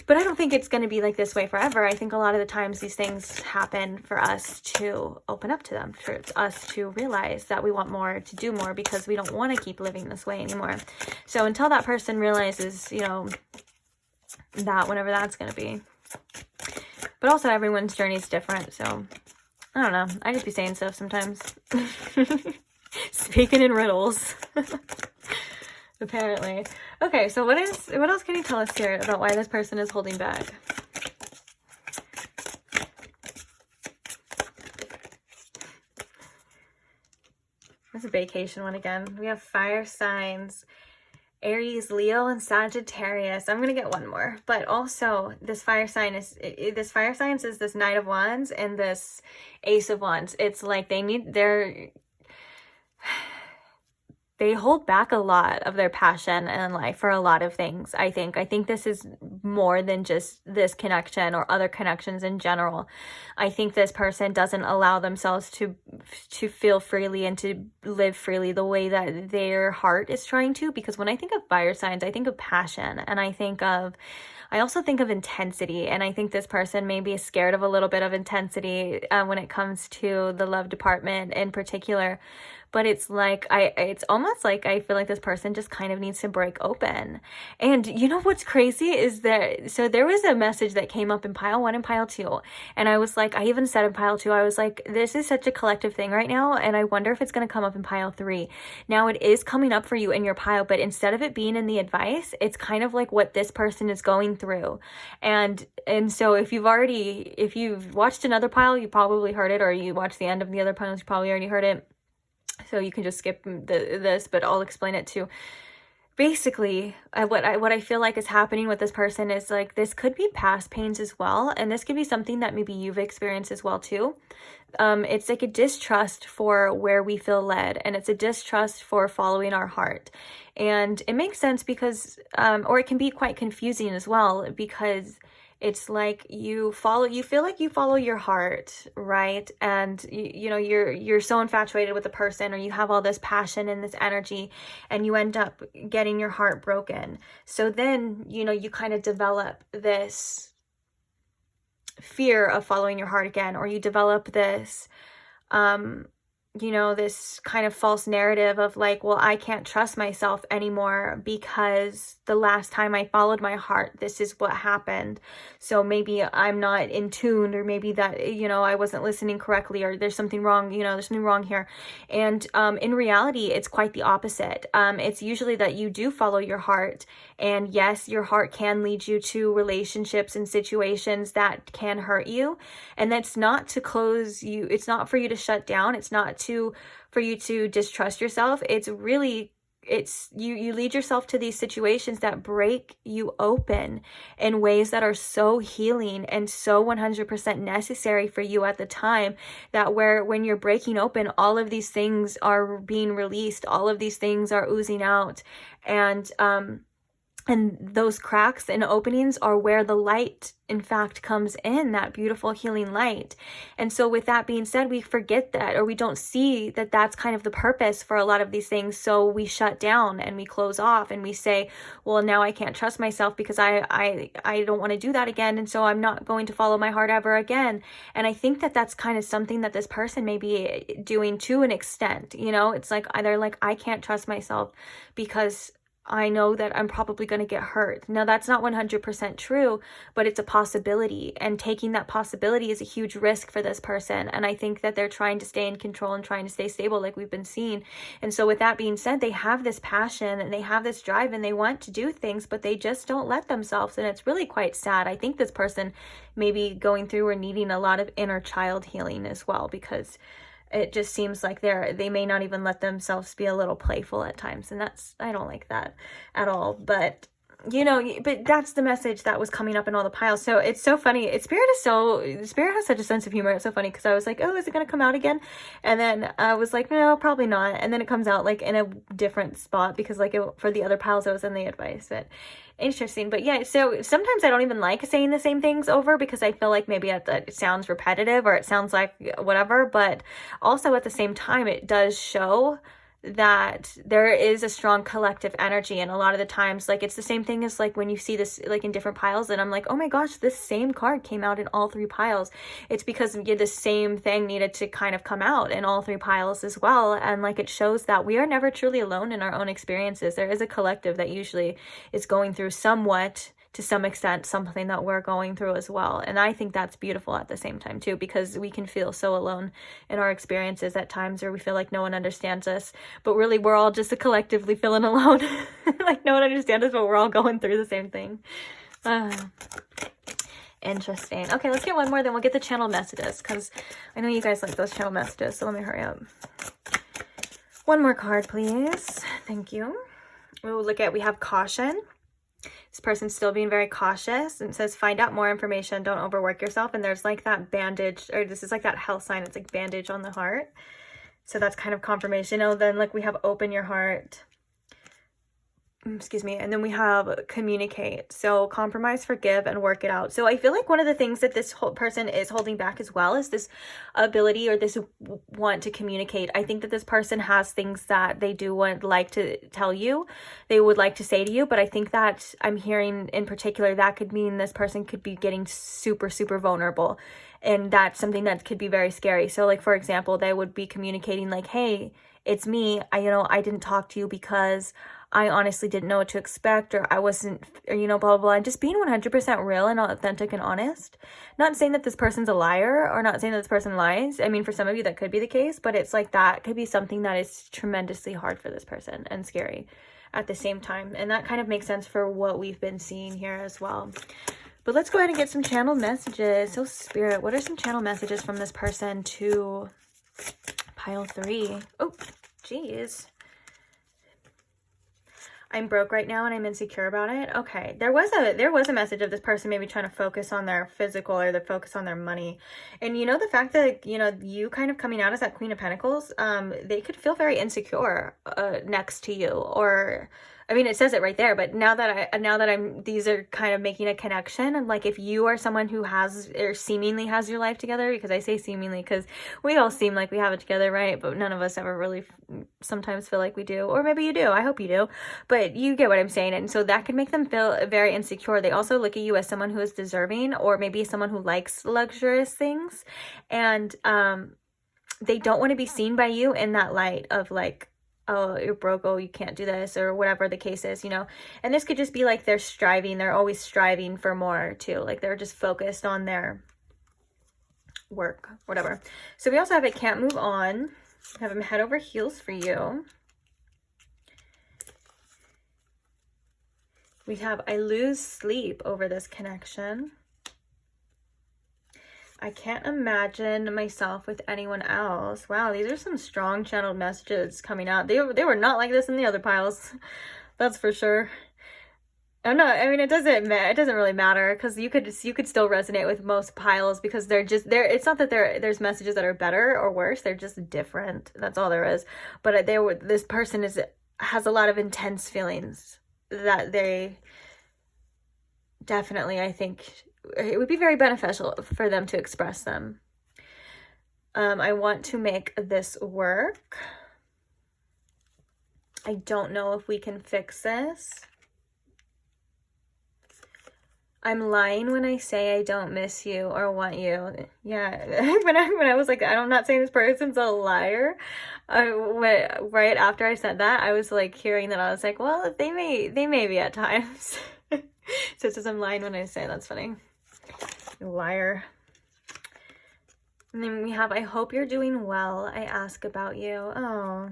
But I don't think it's going to be like this way forever. I think a lot of the times these things happen for us to open up to them, for us to realize that we want more, to do more, because we don't want to keep living this way anymore. So until that person realizes, you know, that, whenever that's going to be. But also everyone's journey is different. So I don't know. I just be saying stuff sometimes. Speaking in riddles. Apparently. Okay, so what else can you tell us here about why this person is holding back? That's a vacation one again. We have fire signs, Aries, Leo, and Sagittarius. I'm going to get one more. But also, this fire sign is this Knight of Wands and this Ace of Wands. It's like they hold back a lot of their passion in life for a lot of things, I think. I think this is more than just this connection or other connections in general. I think this person doesn't allow themselves to feel freely and to live freely the way that their heart is trying to. Because when I think of fire signs, I think of passion, and I also think of intensity, and I think this person may be scared of a little bit of intensity when it comes to the love department in particular. But it's like, it's almost like I feel like this person just kind of needs to break open. And you know what's crazy is that, so there was a message that came up in pile 1 and pile 2. And I was like, I even said in pile 2, I was like, this is such a collective thing right now. And I wonder if it's going to come up in pile 3. Now it is coming up for you in your pile, but instead of it being in the advice, it's kind of like what this person is going through. And so if you've watched another pile, you probably heard it, or you watched the end of the other piles, you probably already heard it. So you can just skip this, but I'll explain it too. Basically, what I feel like is happening with this person is like, this could be past pains as well. And this could be something that maybe you've experienced as well too. It's like a distrust for where we feel led, and it's a distrust for following our heart. And it makes sense because, or it can be quite confusing as well, because it's like you feel like you follow your heart, right? And you know, you're so infatuated with the person, or you have all this passion and this energy, and you end up getting your heart broken. So then, you know, you kind of develop this fear of following your heart again, or you develop this you know, this kind of false narrative of like, well, I can't trust myself anymore because the last time I followed my heart, this is what happened. So maybe I'm not in tune, or maybe that, you know, I wasn't listening correctly, or there's something wrong, you know, there's something wrong here. And in reality, it's quite the opposite. It's usually that you do follow your heart. And yes, your heart can lead you to relationships and situations that can hurt you. And that's not to close you. It's not for you to shut down. It's not for you to distrust yourself. It's really, you lead yourself to these situations that break you open in ways that are so healing and so 100% necessary for you at the time, that when you're breaking open, all of these things are being released, all of these things are oozing out. And those cracks and openings are where the light, in fact, comes in, that beautiful healing light. And so with that being said, we forget that, or we don't see that that's kind of the purpose for a lot of these things. So we shut down and we close off and we say, well, now I can't trust myself because I don't want to do that again. And so I'm not going to follow my heart ever again. And I think that that's kind of something that this person may be doing to an extent. You know, it's like either like, I can't trust myself because I know that I'm probably going to get hurt. Now, that's not 100% true, but it's a possibility. And taking that possibility is a huge risk for this person. And I think that they're trying to stay in control and trying to stay stable, like we've been seeing. And so with that being said, they have this passion and they have this drive and they want to do things, but they just don't let themselves. And it's really quite sad. I think this person may be going through or needing a lot of inner child healing as well, because it just seems like they may not even let themselves be a little playful at times. And I don't like that at all. But, you know, but that's the message that was coming up in all the piles. So it's so funny. Spirit has such a sense of humor. It's so funny because I was like, oh, is it going to come out again? And then I was like, no, probably not. And then it comes out like in a different spot because like for the other piles, it was in the advice. But interesting. But yeah, so sometimes I don't even like saying the same things over because I feel like maybe it sounds repetitive or it sounds like whatever. But also at the same time, it does show that there is a strong collective energy. And a lot of the times, like, it's the same thing as like when you see this like in different piles and I'm like, oh my gosh, this same card came out in all three piles. It's because the same thing needed to kind of come out in all three piles as well. And like, it shows that we are never truly alone in our own experiences. There is a collective that usually is going through somewhat, to some extent, something that we're going through as well. And I think that's beautiful at the same time too, because we can feel so alone in our experiences at times, or we feel like no one understands us, but really we're all just collectively feeling alone. Like no one understands us, but we're all going through the same thing. Interesting. Okay, let's get one more, then we'll get the channel messages, because I know you guys like those channel messages, so let me hurry up. One more card, please. Thank you. We have caution. This person's still being very cautious, and it says find out more information, don't overwork yourself. And there's like that bandage, or this is like that health sign, it's like bandage on the heart. So that's kind of confirmation. Oh, then like we have open your heart. Excuse me. And then we have communicate. So compromise, forgive, and work it out. So I feel like one of the things that this whole person is holding back as well is this ability or this want to communicate. I think that this person has things that they like to tell you, they would like to say to you, but I think that I'm hearing in particular that could mean this person could be getting super, super vulnerable. And that's something that could be very scary. So like, for example, they would be communicating like, hey, it's me. I didn't talk to you because I honestly didn't know what to expect, or I wasn't, or, blah, blah, blah. And just being 100% real and authentic and honest. Not saying that this person's a liar, or not saying that this person lies. I mean, for some of you, that could be the case, but it's like that could be something that is tremendously hard for this person and scary at the same time. And that kind of makes sense for what we've been seeing here as well. But let's go ahead and get some channel messages. So Spirit, what are some channel messages from this person to pile 3? Oh, geez. I'm broke right now and I'm insecure about it. Okay, there was a message of this person maybe trying to focus on their physical, or the focus on their money. And the fact that you kind of coming out as that Queen of Pentacles, they could feel very insecure next to you, or I mean, it says it right there, but now that these are kind of making a connection. And like, if you are someone who has, or seemingly has your life together, because I say seemingly because we all seem like we have it together, right? But none of us ever really sometimes feel like we do, or maybe you do. I hope you do, but you get what I'm saying. And so that can make them feel very insecure. They also look at you as someone who is deserving, or maybe someone who likes luxurious things. And, they don't want to be seen by you in that light of like, oh, you're broke, oh, you can't do this, or whatever the case is, you know. And this could just be like they're always striving for more too. Like they're just focused on their work, whatever. So we also have it can't move on. Have them head over heels for you. We have I lose sleep over this connection. I can't imagine myself with anyone else. Wow, these are some strong channeled messages coming out. They were not like this in the other piles. That's for sure. I mean, it doesn't really matter, because you could still resonate with most piles, because it's not that there's messages that are better or worse, they're just different. That's all there is. But this person has a lot of intense feelings that they definitely, I think it would be very beneficial for them to express them. I want to make this work. I don't know if we can fix this. I'm lying when I say I don't miss you or want you. Yeah, when I was like, I'm not saying this person's a liar. Right after I said that, I was like hearing that, I was like, well, they may be at times. So it says I'm lying when I say, that's funny. Liar. And then we have, I hope you're doing well. I ask about you. Oh.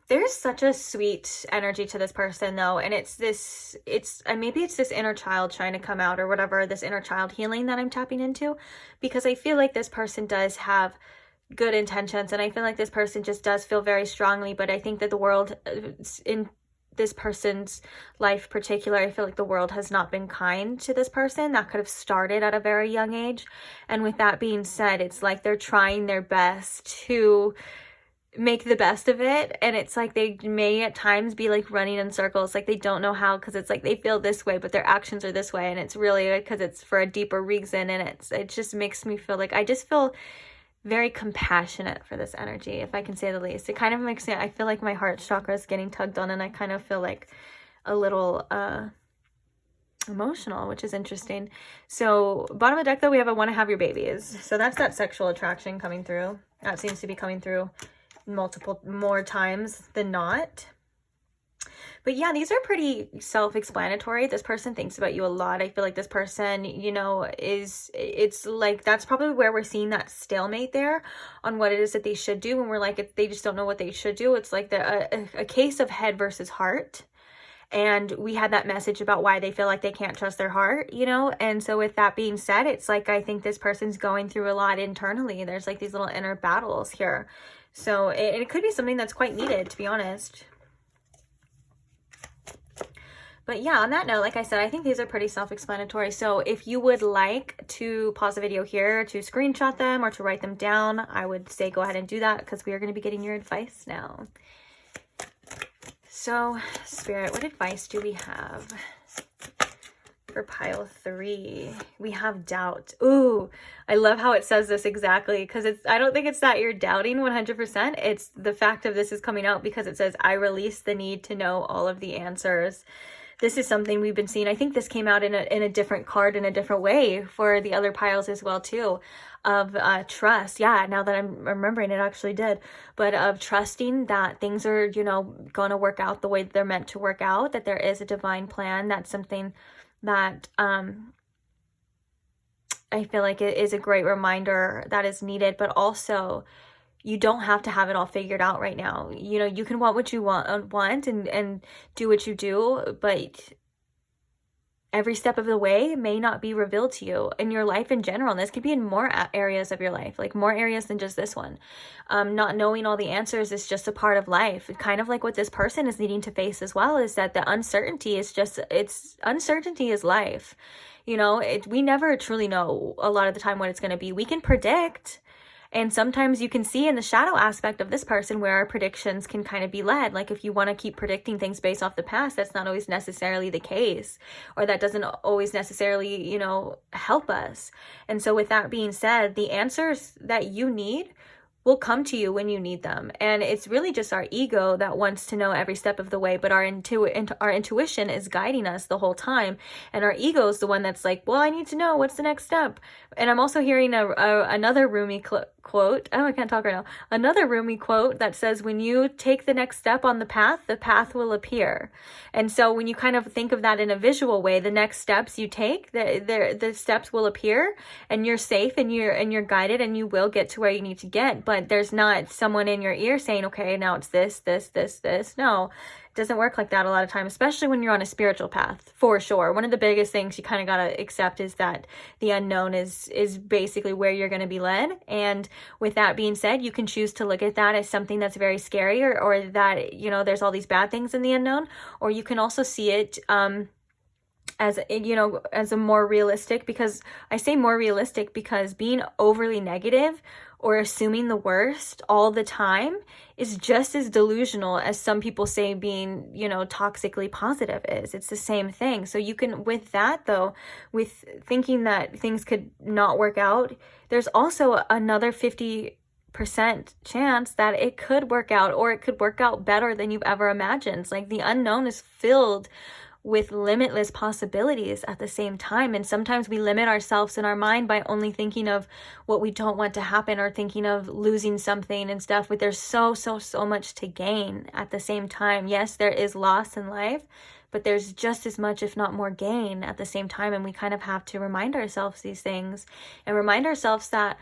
There's such a sweet energy to this person though. And maybe it's this inner child trying to come out or whatever, this inner child healing that I'm tapping into, because I feel like this person does have good intentions. And I feel like this person just does feel very strongly, but I think that the world in this person's life particular, I feel like the world has not been kind to this person. That could have started at a very young age. And with that being said, it's like they're trying their best to make the best of it, and it's like they may at times be like running in circles, like they don't know how, because it's like they feel this way but their actions are this way, and it's really because it's for a deeper reason. And it just makes me feel like I just feel very compassionate for this energy, if I can say the least. It kind of makes me, I feel like my heart chakra is getting tugged on, and I kind of feel like a little emotional, which is interesting. So bottom of the deck though, we have I want to have your babies. So that's that sexual attraction coming through. That seems to be coming through more times than not. But yeah, these are pretty self-explanatory. This person thinks about you a lot. I feel like this person, you know, it's like that's probably where we're seeing that stalemate there on what it is that they should do. When we're like, if they just don't know what they should do, it's like a case of head versus heart. And we had that message about why they feel like they can't trust their heart, you know? And so with that being said, it's like, I think this person's going through a lot internally. There's like these little inner battles here. So it could be something that's quite needed, to be honest. But yeah, on that note, like I said, I think these are pretty self-explanatory. So if you would like to pause the video here to screenshot them or to write them down, I would say go ahead and do that, because we are going to be getting your advice now. So Spirit, what advice do we have for pile 3? We have doubt. Ooh, I love how it says this exactly, because I don't think it's that you're doubting 100%. It's the fact of this is coming out because it says, I release the need to know all of the answers. This is something we've been seeing. I think this came out in a different card in a different way for the other piles as well too, of trust. Yeah, now that I'm remembering, it actually did. But of trusting that things are, you know, going to work out the way they're meant to work out, that there is a divine plan. That's something that I feel like it is a great reminder that is needed. But also, you don't have to have it all figured out right now. You know, you can want what you want and do what you do, but every step of the way may not be revealed to you in your life in general. And this could be in more areas of your life, like more areas than just this one. Not knowing all the answers is just a part of life. Kind of like what this person is needing to face as well, is that the uncertainty is uncertainty is life. You know, we never truly know a lot of the time what it's going to be. We can predict. And sometimes you can see in the shadow aspect of this person where our predictions can kind of be led. Like if you want to keep predicting things based off the past, that's not always necessarily the case, or that doesn't always necessarily, you know, help us. And so with that being said, the answers that you need will come to you when you need them. And it's really just our ego that wants to know every step of the way, but our intuition is guiding us the whole time. And our ego is the one that's like, well, I need to know what's the next step. And I'm also hearing another Rumi quote. Oh, I can't talk right now. Another Rumi quote that says, when you take the next step on the path will appear. And so when you kind of think of that in a visual way, the next steps you take, the steps will appear, and you're safe, and you're guided, and you will get to where you need to get. But there's not someone in your ear saying, okay, now it's this. No, it doesn't work like that a lot of times, especially when you're on a spiritual path, for sure. One of the biggest things you kind of got to accept is that the unknown is basically where you're going to be led. And with that being said, you can choose to look at that as something that's very scary, or that, you know, there's all these bad things in the unknown, or you can also see it, as, you know, as a more realistic, because I say more realistic because being overly negative or assuming the worst all the time is just as delusional as some people say being, you know, toxically positive is. It's the same thing. So you can, with that though, with thinking that things could not work out, there's also another 50% chance that it could work out, or it could work out better than you've ever imagined. Like, the unknown is filled with limitless possibilities at the same time. And sometimes we limit ourselves in our mind by only thinking of what we don't want to happen, or thinking of losing something and stuff. But there's so much to gain at the same time. Yes, there is loss in life, but there's just as much, if not more, gain at the same time. And we kind of have to remind ourselves these things, and remind ourselves that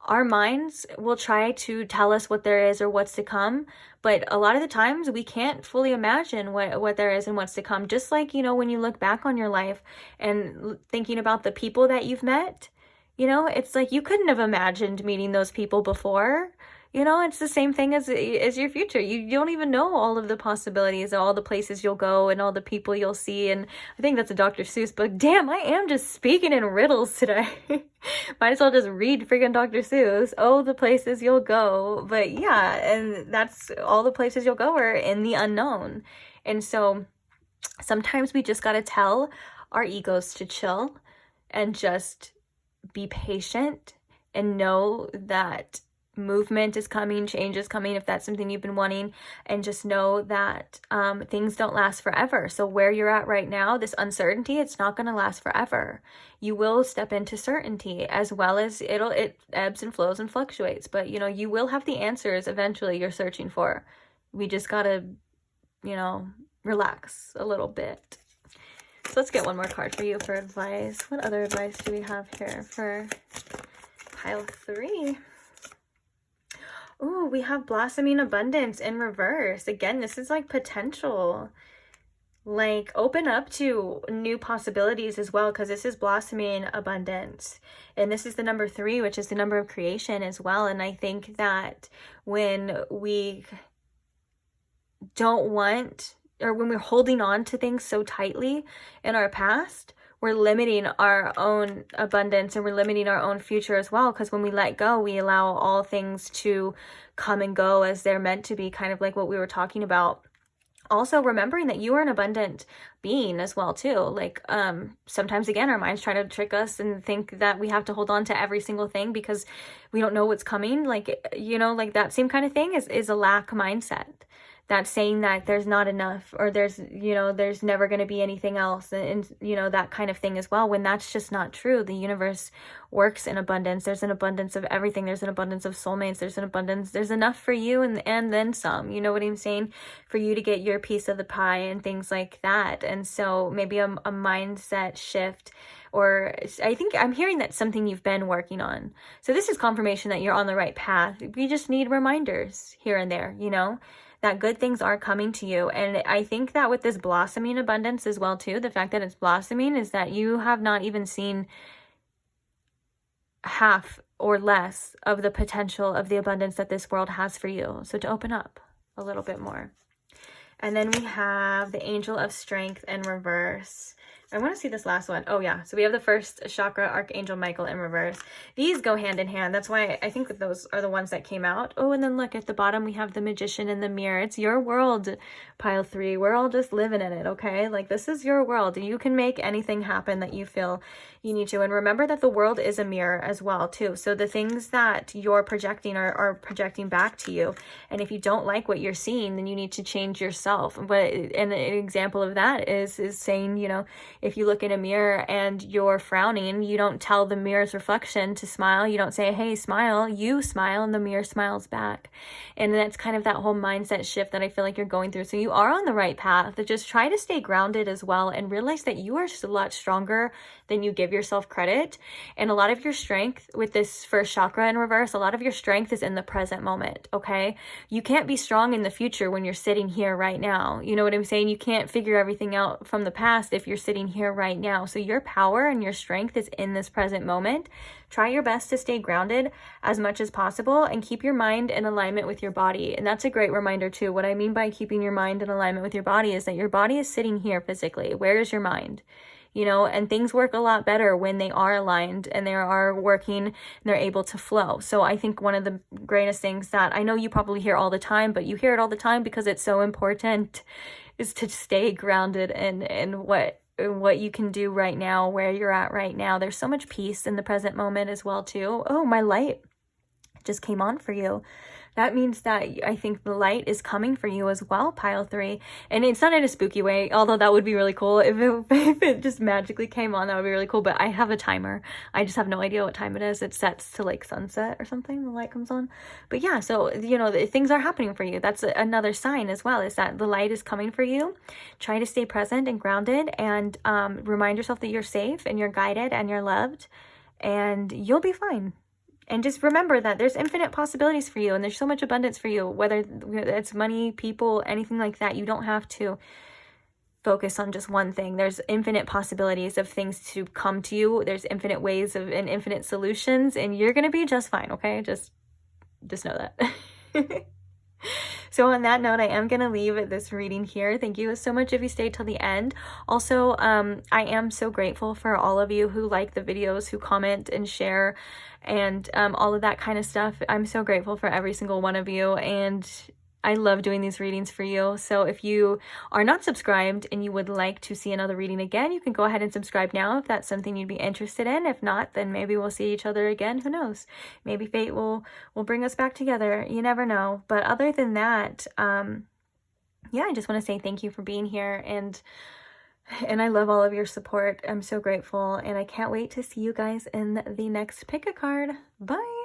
our minds will try to tell us what there is or what's to come, but a lot of the times we can't fully imagine what there is and what's to come. Just like, you know, when you look back on your life and thinking about the people that you've met, you know, it's like you couldn't have imagined meeting those people before. You know, it's the same thing as your future. You don't even know all of the possibilities, all the places you'll go, and all the people you'll see. And I think that's a Dr. Seuss book. Damn, I am just speaking in riddles today. Might as well just read freaking Dr. Seuss. Oh, the places you'll go. But yeah, and that's all the places you'll go are in the unknown. And so sometimes we just got to tell our egos to chill and just be patient, and know that movement is coming, change is coming, if that's something you've been wanting. And just know that things don't last forever. So where you're at right now, this uncertainty, it's not going to last forever. You will step into certainty, as well as it ebbs and flows and fluctuates. But, you know, you will have the answers eventually you're searching for. We just got to, you know, relax a little bit. So let's get one more card for you for advice. What other advice do we have here for pile 3? Ooh, we have blossoming abundance in reverse. Again, this is like potential. Like, open up to new possibilities as well, because this is blossoming abundance. And this is the number 3, which is the number of creation as well. And I think that when we don't want, or when we're holding on to things so tightly in our past, we're limiting our own abundance, and we're limiting our own future as well. Because when we let go, we allow all things to come and go as they're meant to be, kind of like what we were talking about. Also remembering that you are an abundant being as well too. Like, sometimes again, our minds try to trick us and think that we have to hold on to every single thing because we don't know what's coming. Like, you know, like that same kind of thing is a lack mindset. That's saying that there's not enough, or there's, you know, there's never going to be anything else, and, you know, that kind of thing as well, when that's just not true. The universe works in abundance. There's an abundance of everything. There's an abundance of soulmates. There's an abundance. There's enough for you, and then some, you know what I'm saying, for you to get your piece of the pie and things like that. And so maybe a mindset shift, or I think I'm hearing that's something you've been working on. So this is confirmation that you're on the right path. We just need reminders here and there, you know, that good things are coming to you. And I think that with this blossoming abundance as well too, the fact that it's blossoming is that you have not even seen half or less of the potential of the abundance that this world has for you. So to open up a little bit more. And then we have the Angel of Strength in reverse. I want to see this last one. Oh yeah, so we have the first chakra, Archangel Michael in reverse. These go hand in hand. That's why I think that those are the ones that came out. Oh, and then look at the bottom, we have the Magician in the mirror. It's your world, pile 3. We're all just living in it, okay? Like, this is your world. You can make anything happen that you feel you need to. And remember that the world is a mirror as well, too. So the things that you're projecting are projecting back to you. And if you don't like what you're seeing, then you need to change yourself. But an example of that is saying, you know, if you look in a mirror and you're frowning, you don't tell the mirror's reflection to smile. You don't say, hey, smile. You smile and the mirror smiles back. And that's kind of that whole mindset shift that I feel like you're going through. So you are on the right path. But just try to stay grounded as well and realize that you are just a lot stronger than you give yourself credit. And a lot of your strength with this first chakra in reverse, a lot of your strength is in the present moment, okay? You can't be strong in the future when you're sitting here right now. You know what I'm saying? You can't figure everything out from the past if you're sitting here right now. So your power and your strength is in this present moment. Try your best to stay grounded as much as possible and keep your mind in alignment with your body. And that's a great reminder too. What I mean by keeping your mind in alignment with your body is that your body is sitting here physically. Where is your mind? You know, and things work a lot better when they are aligned and they are working and they're able to flow. So I think one of the greatest things that I know you probably hear all the time, but you hear it all the time because it's so important, is to stay grounded in what you can do right now, where you're at right now. There's so much peace in the present moment as well too. Oh, my light just came on for you. That means that I think the light is coming for you as well, pile 3. And it's not in a spooky way, although that would be really cool. If it just magically came on, that would be really cool. But I have a timer. I just have no idea what time it is. It sets to like sunset or something. The light comes on. But yeah, so, you know, things are happening for you. That's another sign as well, is that the light is coming for you. Try to stay present and grounded and remind yourself that you're safe and you're guided and you're loved and you'll be fine. And just remember that there's infinite possibilities for you and there's so much abundance for you, whether it's money, people, anything like that. You don't have to focus on just one thing. There's infinite possibilities of things to come to you. There's infinite ways of and infinite solutions, and you're going to be just fine, okay? Just know that. So on that note, I am going to leave this reading here. Thank you so much if you stayed till the end. Also, I am so grateful for all of you who like the videos, who comment and share, and all of that kind of stuff. I'm so grateful for every single one of you, and I love doing these readings for you. So if you are not subscribed and you would like to see another reading again, you can go ahead and subscribe now if that's something you'd be interested in. If not, then maybe we'll see each other again. Who knows? Maybe fate will bring us back together. You never know. But other than that, yeah, I just want to say thank you for being here, and I love all of your support. I'm so grateful, and I can't wait to see you guys in the next pick a card. Bye.